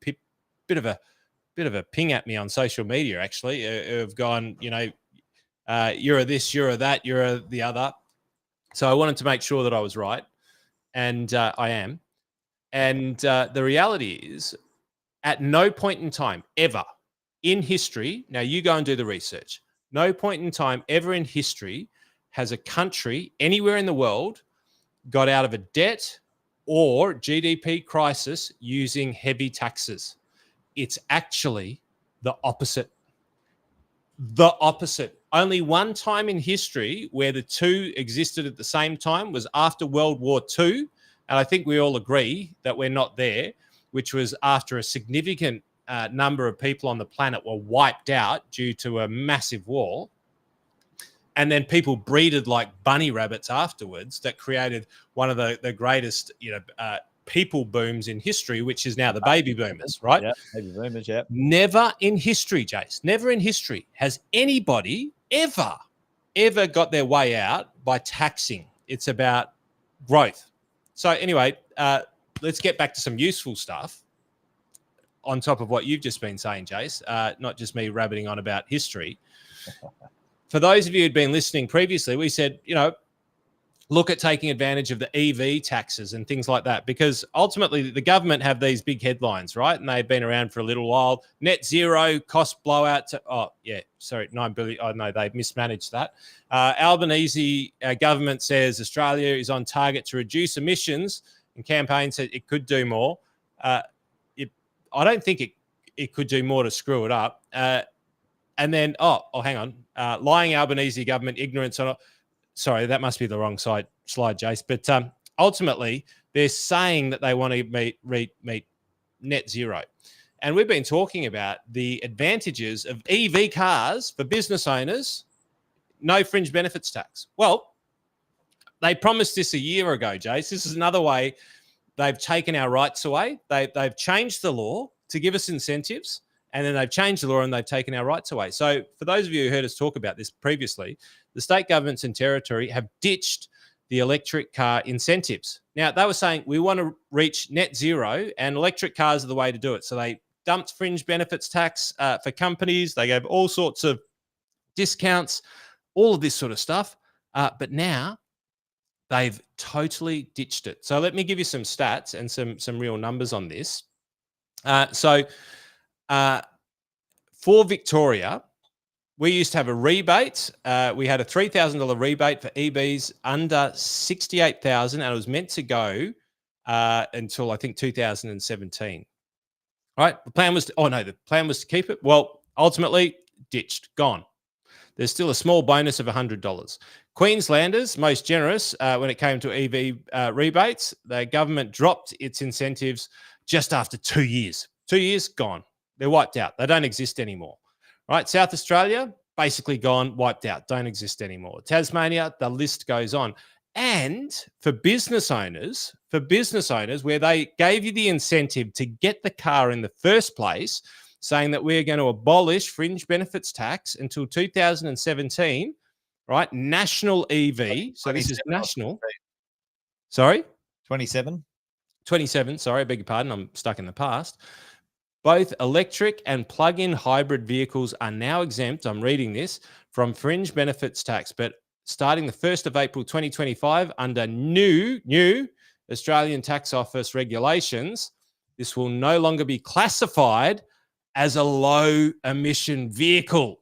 ping at me on social media. Actually, who've gone, you're a this, you're a that, you're a the other. So I wanted to make sure that I was right, and I am. And the reality is, at no point in time ever in history, now you go and do the research, no point in time ever in history has a country anywhere in the world got out of a debt or GDP crisis using heavy taxes? It's actually the opposite. The opposite. Only one time in history where the two existed at the same time was after World War II. And I think we all agree that we're not there, which was after a significant number of people on the planet were wiped out due to a massive war. And then people breeded like bunny rabbits afterwards that created one of the greatest, people booms in history, which is now the baby boomers, right? Yeah, baby boomers, yeah. Never in history, Jace, never in history has anybody ever got their way out by taxing. It's about growth. So anyway, let's get back to some useful stuff on top of what you've just been saying, Jace, not just me rabbiting on about history. For those of you who'd been listening previously, we said, look at taking advantage of the EV taxes and things like that, because ultimately the government have these big headlines, right? And they've been around for a little while. Net zero cost blowout to, 9 billion. Oh, no, they mismanaged that. Albanese government says Australia is on target to reduce emissions, and campaign said it could do more. I don't think it could do more to screw it up. And then, hang on. Lying Albanese government, ignorance on. Sorry, that must be the wrong slide, Jace. But ultimately, they're saying that they want to meet net zero. And we've been talking about the advantages of EV cars for business owners, no fringe benefits tax. Well, they promised this a year ago, Jace. This is another way they've taken our rights away. They've changed the law to give us incentives. And then they've changed the law and they've taken our rights away. So for those of you who heard us talk about this previously, the state governments and territory have ditched the electric car incentives. Now, they were saying we want to reach net zero and electric cars are the way to do it. So they dumped fringe benefits tax for companies. They gave all sorts of discounts, all of this sort of stuff. But now they've totally ditched it. So let me give you some stats and some real numbers on this. For Victoria, we used to have a rebate. We had a $3,000 rebate for EVs under 68,000, and it was meant to go until I think 2017. Right? The plan was to keep it. Well, ultimately ditched, gone. There's still a small bonus of $100. Queenslanders, most generous when it came to EV rebates. The government dropped its incentives just after 2 years. 2 years, gone. They're wiped out. They don't exist anymore. Right? South Australia, basically gone, wiped out, don't exist anymore. Tasmania, the list goes on. And for business owners, where they gave you the incentive to get the car in the first place, saying that we're going to abolish fringe benefits tax until 2017, right? National EV. So this is national. Sorry? 27. 27, sorry, I beg your pardon. I'm stuck in the past. Both electric and plug-in hybrid vehicles are now exempt, I'm reading this, from fringe benefits tax. But starting the 1st of April 2025, under new Australian Tax Office regulations, this will no longer be classified as a low-emission vehicle.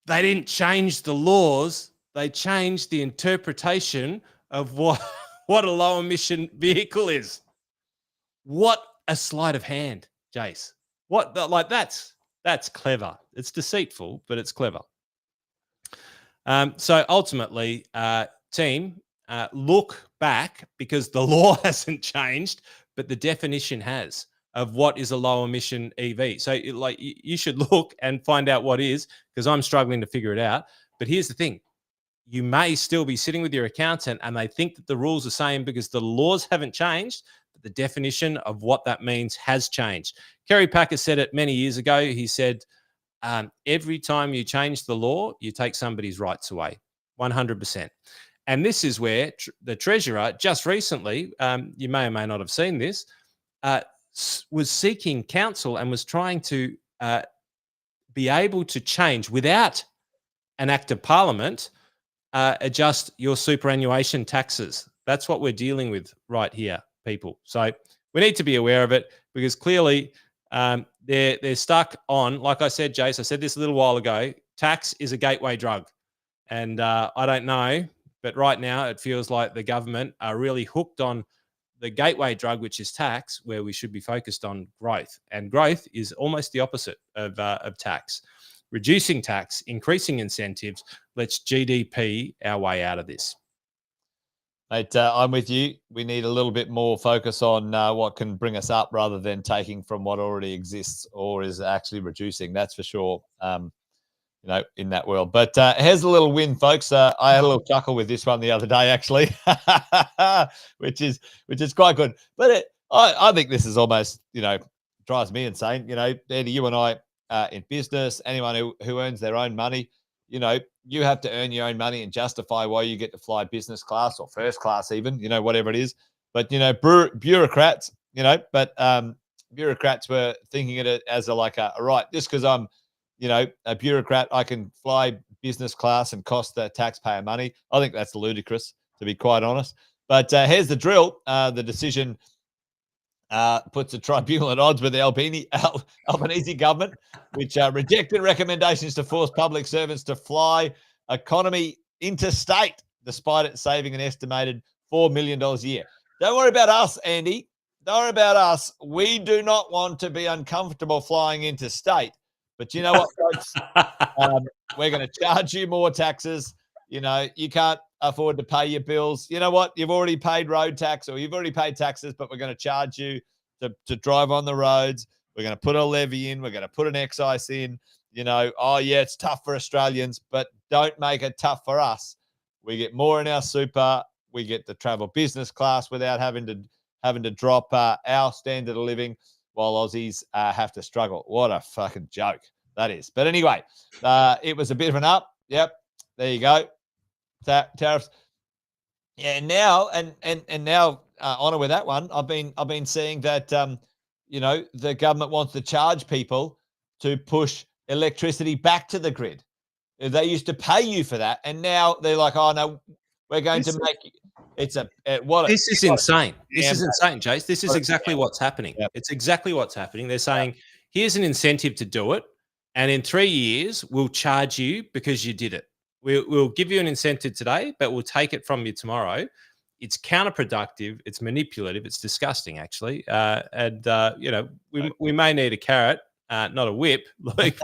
They didn't change the laws. They changed the interpretation of what a low-emission vehicle is. What a sleight of hand, Jace. That's clever. It's deceitful, but it's clever. So ultimately, team, look back, because the law hasn't changed, but the definition has, of what is a low emission EV. So you should look and find out what is, because I'm struggling to figure it out. But here's the thing. You may still be sitting with your accountant and they think that the rules are the same because the laws haven't changed, but the definition of what that means has changed. Kerry Packer said it many years ago. He said, every time you change the law, you take somebody's rights away, 100%. And this is where the Treasurer just recently, you may or may not have seen this, was seeking counsel and was trying to be able to change, without an act of Parliament, adjust your superannuation taxes. That's what we're dealing with right here, people. So we need to be aware of it, because clearly they're stuck on, like I said, Jace, I said this a little while ago, tax is a gateway drug. And I don't know, but right now it feels like the government are really hooked on the gateway drug, which is tax, where we should be focused on growth. And growth is almost the opposite of tax. Reducing tax, increasing incentives, let's GDP our way out of this. Mate, I'm with you. We need a little bit more focus on what can bring us up rather than taking from what already exists or is actually reducing. That's for sure. In that world. But here's a little win, folks. I had a little chuckle with this one the other day, actually, which is quite good. But I think this is almost, drives me insane. Andy, you and I in business, anyone who earns their own money, you have to earn your own money and justify why you get to fly business class or first class, even, whatever it is. But, bureaucrats, bureaucrats were thinking it as all right, just because I'm, a bureaucrat, I can fly business class and cost the taxpayer money. I think that's ludicrous, to be quite honest. But here's the drill. The decision puts the tribunal at odds with the Albanese government, which rejected recommendations to force public servants to fly economy interstate, despite it saving an estimated $4 million a year. Don't worry about us, Andy. Don't worry about us. We do not want to be uncomfortable flying interstate. But you know what, folks? We're going to charge you more taxes. You can't afford to pay your bills. You know what? You've already paid road tax or you've already paid taxes, but we're going to charge you to drive on the roads. We're going to put a levy in. We're going to put an excise in. It's tough for Australians, but don't make it tough for us. We get more in our super. We get to travel business class without having to drop our standard of living, while Aussies have to struggle. What a fucking joke that is. But anyway, it was a bit of an up. Yep, there you go. Tariffs. Yeah, now and now on with that one. I've been seeing that the government wants to charge people to push electricity back to the grid. They used to pay you for that, and now they're like, oh no, we're going to make you. This is insane. This is insane, Jace. This is exactly what's happening. Yep. It's exactly what's happening. They're saying, here's an incentive to do it, and in 3 years, we'll charge you because you did it. We'll give you an incentive today, but we'll take it from you tomorrow. It's counterproductive. It's manipulative. It's disgusting, actually. We may need a carrot, not a whip, but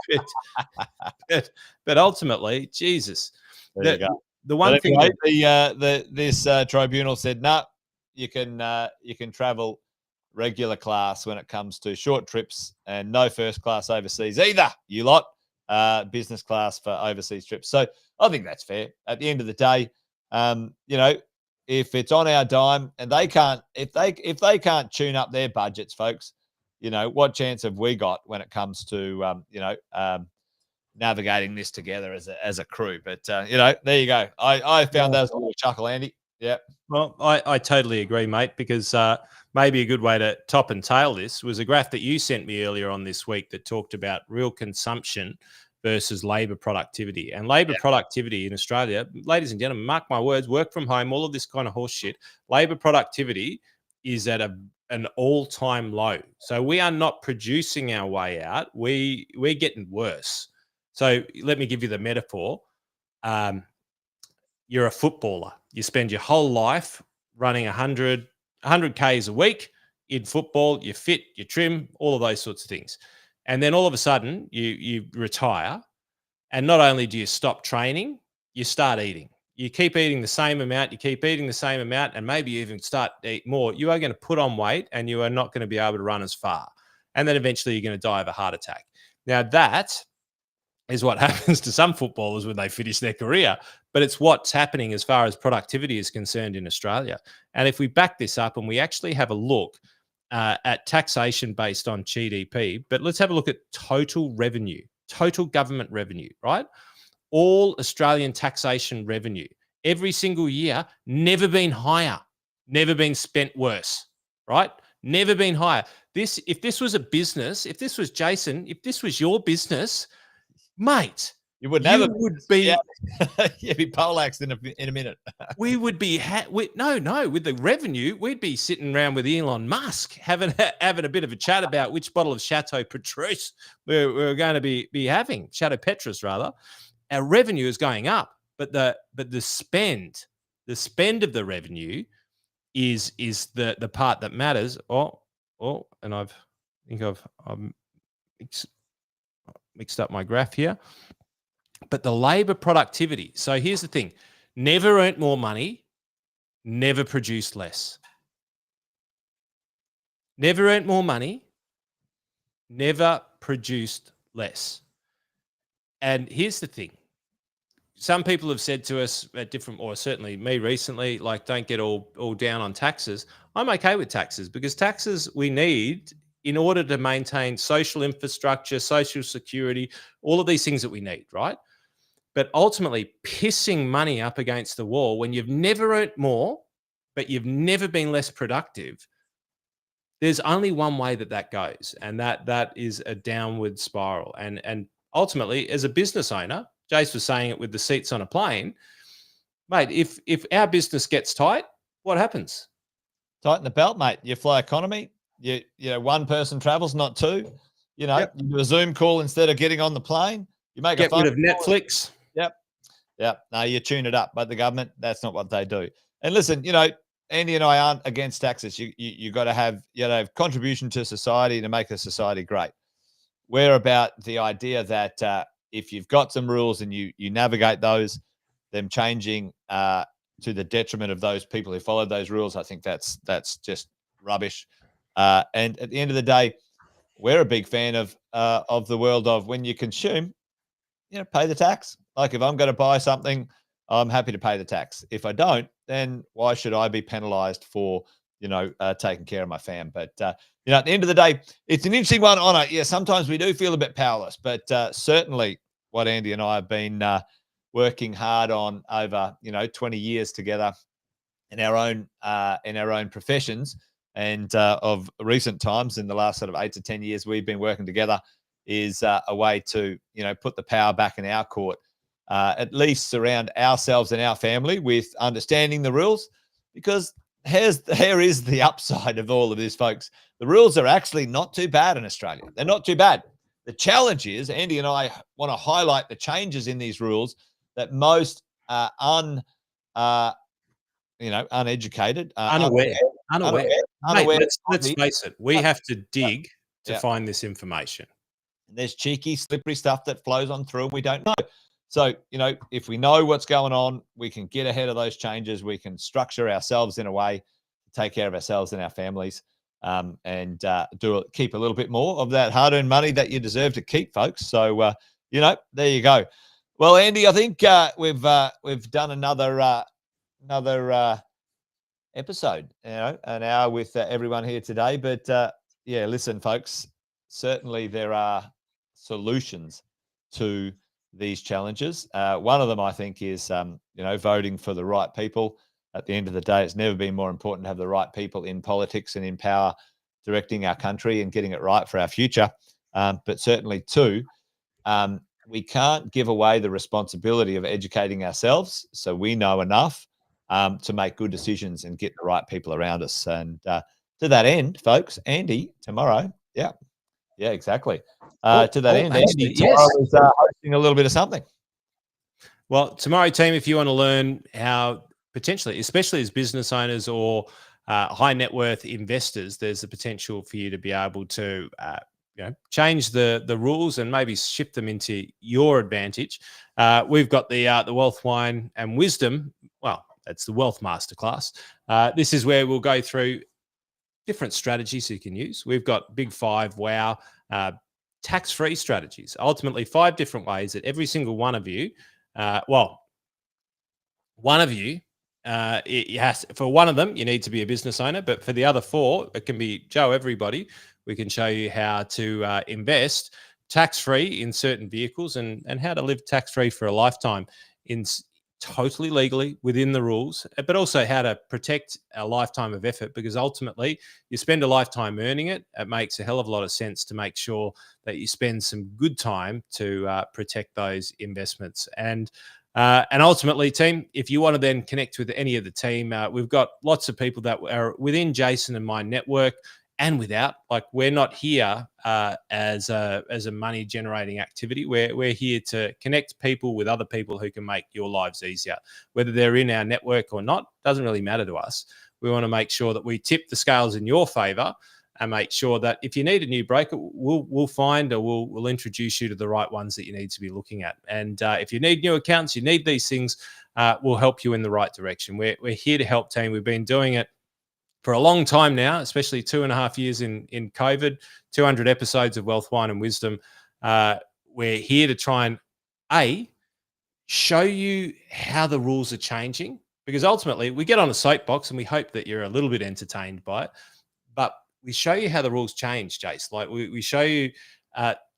ultimately, Jesus. There you go. The one thing this tribunal said, no, you can travel regular class when it comes to short trips and no first class overseas either, you lot. Business class for overseas trips. So I think that's fair. At the end of the day, if it's on our dime and if they can't tune up their budgets, folks, what chance have we got when it comes to navigating this together as a crew? But there you go. I found that as a little chuckle, Andy. Yeah. Well, I totally agree, mate, because maybe a good way to top and tail this was a graph that you sent me earlier on this week that talked about real consumption versus labour productivity. And labour productivity in Australia, ladies and gentlemen, mark my words, work from home, all of this kind of horse shit, labour productivity is at an all-time low. So we are not producing our way out. We're getting worse. So let me give you the metaphor. You're a footballer. You spend your whole life running 100 Ks a week in football. You're fit, you're trim, all of those sorts of things. And then all of a sudden you retire. And not only do you stop training, you start eating. You keep eating the same amount, and maybe you even start to eat more. You are going to put on weight and you are not going to be able to run as far. And then eventually you're going to die of a heart attack. Now that is what happens to some footballers when they finish their career, but it's what's happening as far as productivity is concerned in Australia. And if we back this up and we actually have a look at taxation based on GDP, but let's have a look at total revenue, total government revenue, right? All Australian taxation revenue, every single year, never been higher, never been spent worse, right? Never been higher. If this was a business, if this was Jason, if this was your business, mate, you would be you'd be poleaxed in a minute. We would be with the revenue, we'd be sitting around with Elon Musk having a bit of a chat about which bottle of Chateau Petrus we're going to be having, Chateau Petrus rather. Our revenue is going up, but the spend of the revenue is the part that matters. And I think I've mixed up my graph here. But the labor productivity. So here's the thing: never earned more money, never produced less. Never earned more money, never produced less. And here's the thing. Some people have said to us at different, or certainly me recently, like, don't get all down on taxes. I'm okay with taxes, because taxes we need in order to maintain social infrastructure, social security, all of these things that we need, right? But ultimately, pissing money up against the wall when you've never earned more, but you've never been less productive, there's only one way that goes, and that is a downward spiral. And ultimately, as a business owner, Jace was saying it with the seats on a plane, mate, if our business gets tight, what happens? Tighten the belt, mate. You fly economy. You know, one person travels, not two. You know, Yep. You do a Zoom call instead of getting on the plane. You make Get a phone rid of call. Netflix. Yep. No, you tune it up. But the government, that's not what they do. And listen, you know, Andy and I aren't against taxes. You got to have, contribution to society to make a society great. We're about the idea that if you've got some rules and you navigate those, them changing to the detriment of those people who followed those rules, I think that's just rubbish. And at the end of the day, we're a big fan of the world of when you consume, pay the tax. Like if I'm going to buy something, I'm happy to pay the tax. If I don't, then why should I be penalized for, taking care of my fam? But, at the end of the day, it's an interesting one on it. Yeah, sometimes we do feel a bit powerless, but certainly what Andy and I have been working hard on over, 20 years together in our own professions, and of recent times in the last sort of 8 to 10 years we've been working together, is a way to, put the power back in our court, at least surround ourselves and our family with understanding the rules, because here is the upside of all of this, folks. The rules are actually not too bad in Australia. They're not too bad. The challenge is, Andy and I want to highlight the changes in these rules that most uneducated, Unaware. Mate, let's face it. We have to dig to find this information. There's cheeky, slippery stuff that flows on through and we don't know. So, if we know what's going on, we can get ahead of those changes. We can structure ourselves in a way to take care of ourselves and our families, and keep a little bit more of that hard-earned money that you deserve to keep, folks. So, there you go. Well, Andy, I think we've done another episode, an hour with everyone here today. But listen, folks, certainly there are solutions to these challenges. One of them, I think, is voting for the right people. At the end of the day, it's never been more important to have the right people in politics and in power, directing our country and getting it right for our future. But certainly, too, we can't give away the responsibility of educating ourselves so we know enough to make good decisions and get the right people around us. And to that end, folks, Andy, tomorrow, yeah, exactly. To that end, Andy, tomorrow is hosting a little bit of something. Well, tomorrow, team, if you want to learn how potentially, especially as business owners or high net worth investors, there's the potential for you to be able to change the rules and maybe shift them into your advantage. We've got the Wealth, Wine and Wisdom. Well, that's the Wealth Masterclass. This is where we'll go through different strategies you can use. We've got Big Five, wow, tax-free strategies. Ultimately, 5 different ways that every single one of you, one of you, for one of them, you need to be a business owner, but for the other 4, it can be Joe, everybody. We can show you how to invest tax-free in certain vehicles and how to live tax-free for a lifetime in totally legally within the rules, but also how to protect a lifetime of effort, because ultimately you spend a lifetime earning it. It makes a hell of a lot of sense to make sure that you spend some good time to protect those investments. And ultimately, team, if you want to then connect with any of the team, we've got lots of people that are within Jason and my network. and without. Like, we're not here as a money generating activity. We're here to connect people with other people who can make your lives easier, whether they're in our network or not. Doesn't really matter to us. We want to make sure that we tip the scales in your favor and make sure that if you need a new broker, we'll find, or we'll introduce you to the right ones that you need to be looking at. And if you need new accounts, you need these things, we'll help you in the right direction. We're here to help, team. We've been doing it for a long time now, especially 2.5 years in COVID, 200 episodes of Wealth, Wine and Wisdom. We're here to try and show you how the rules are changing, because ultimately we get on a soapbox and we hope that you're a little bit entertained by it, but we show you how the rules change, Jace. Like, we show you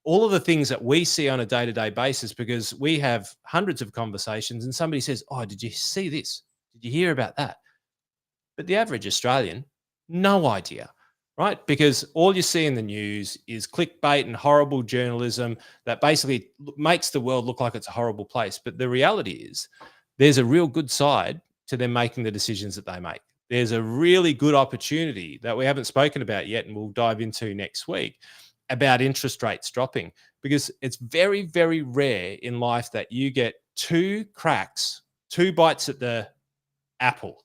all of the things that we see on a day-to-day basis, because we have hundreds of conversations and somebody says, oh, did you see this? Did you hear about that? But the average Australian, no idea, right? Because all you see in the news is clickbait and horrible journalism that basically makes the world look like it's a horrible place. But the reality is there's a real good side to them making the decisions that they make. There's a really good opportunity that we haven't spoken about yet, and we'll dive into next week, about interest rates dropping, because it's very, very rare in life that you get two bites at the apple.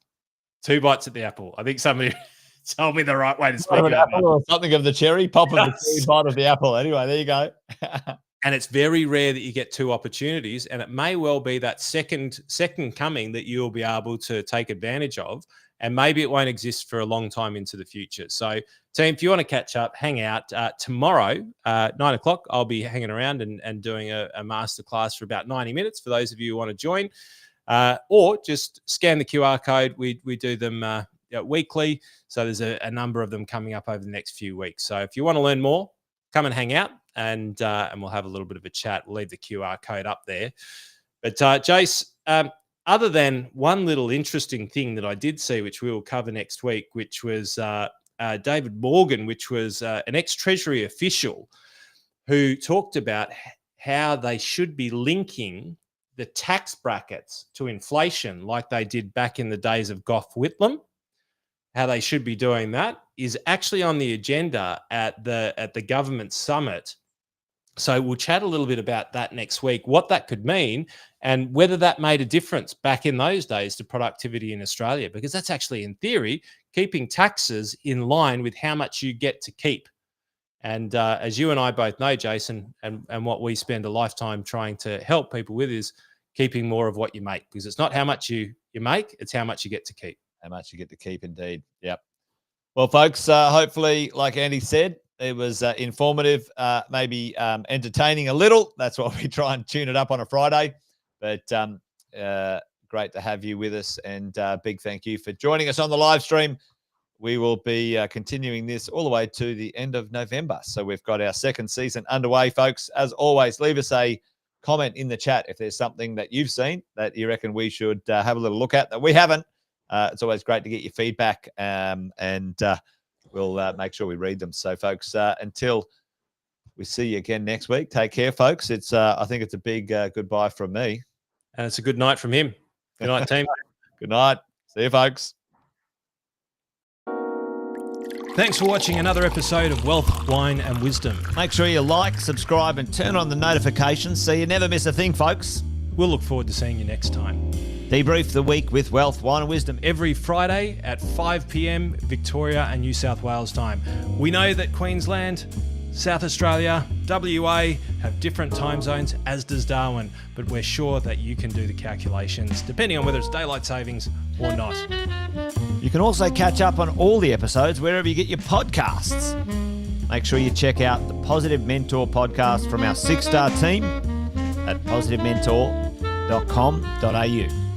2 bites at the apple. I think somebody told me the right way to speak about that. Or something of the cherry, pop of the cherry, bite of the apple. Anyway, there you go. And it's very rare that you get two opportunities, and it may well be that second coming that you'll be able to take advantage of, and maybe it won't exist for a long time into the future. So, team, if you want to catch up, hang out tomorrow, 9:00. I'll be hanging around and doing a masterclass for about 90 minutes for those of you who want to join. Or just scan the QR code. We do them weekly. So there's a number of them coming up over the next few weeks. So if you want to learn more, come and hang out, and we'll have a little bit of a chat. We'll leave the QR code up there. But Jace, other than one little interesting thing that I did see, which we will cover next week, which was David Morgan, which was an ex-Treasury official who talked about how they should be linking the tax brackets to inflation like they did back in the days of Gough Whitlam. How they should be doing that is actually on the agenda at the government summit. So we'll chat a little bit about that next week, what that could mean, and whether that made a difference back in those days to productivity in Australia, because that's actually, in theory, keeping taxes in line with how much you get to keep. And as you and I both know, Jason, and what we spend a lifetime trying to help people with is keeping more of what you make, because it's not how much you make, it's how much you get to keep. How much you get to keep, indeed. Yep. Well, folks, hopefully, like Andy said, it was informative, maybe entertaining a little. That's why we try and tune it up on a Friday. But great to have you with us, and big thank you for joining us on the live stream. We will be continuing this all the way to the end of November. So we've got our second season underway, folks. As always, leave us a comment in the chat if there's something that you've seen that you reckon we should have a little look at that we haven't. It's always great to get your feedback, and we'll make sure we read them. So, folks, until we see you again next week, take care, folks. It's I think it's a big goodbye from me. And it's a good night from him. Good night, team. Good night. See you, folks. Thanks for watching another episode of Wealth, Wine and Wisdom. Make sure you like, subscribe, and turn on the notifications so you never miss a thing, folks. We'll look forward to seeing you next time. Debrief the week with Wealth, Wine and Wisdom every Friday at 5 p.m. Victoria and New South Wales time. We know that Queensland, South Australia, WA have different time zones, as does Darwin, but we're sure that you can do the calculations depending on whether it's daylight savings or not. You can also catch up on all the episodes wherever you get your podcasts. Make sure you check out the Positive Mentor podcast from our 6-star team at positivementor.com.au.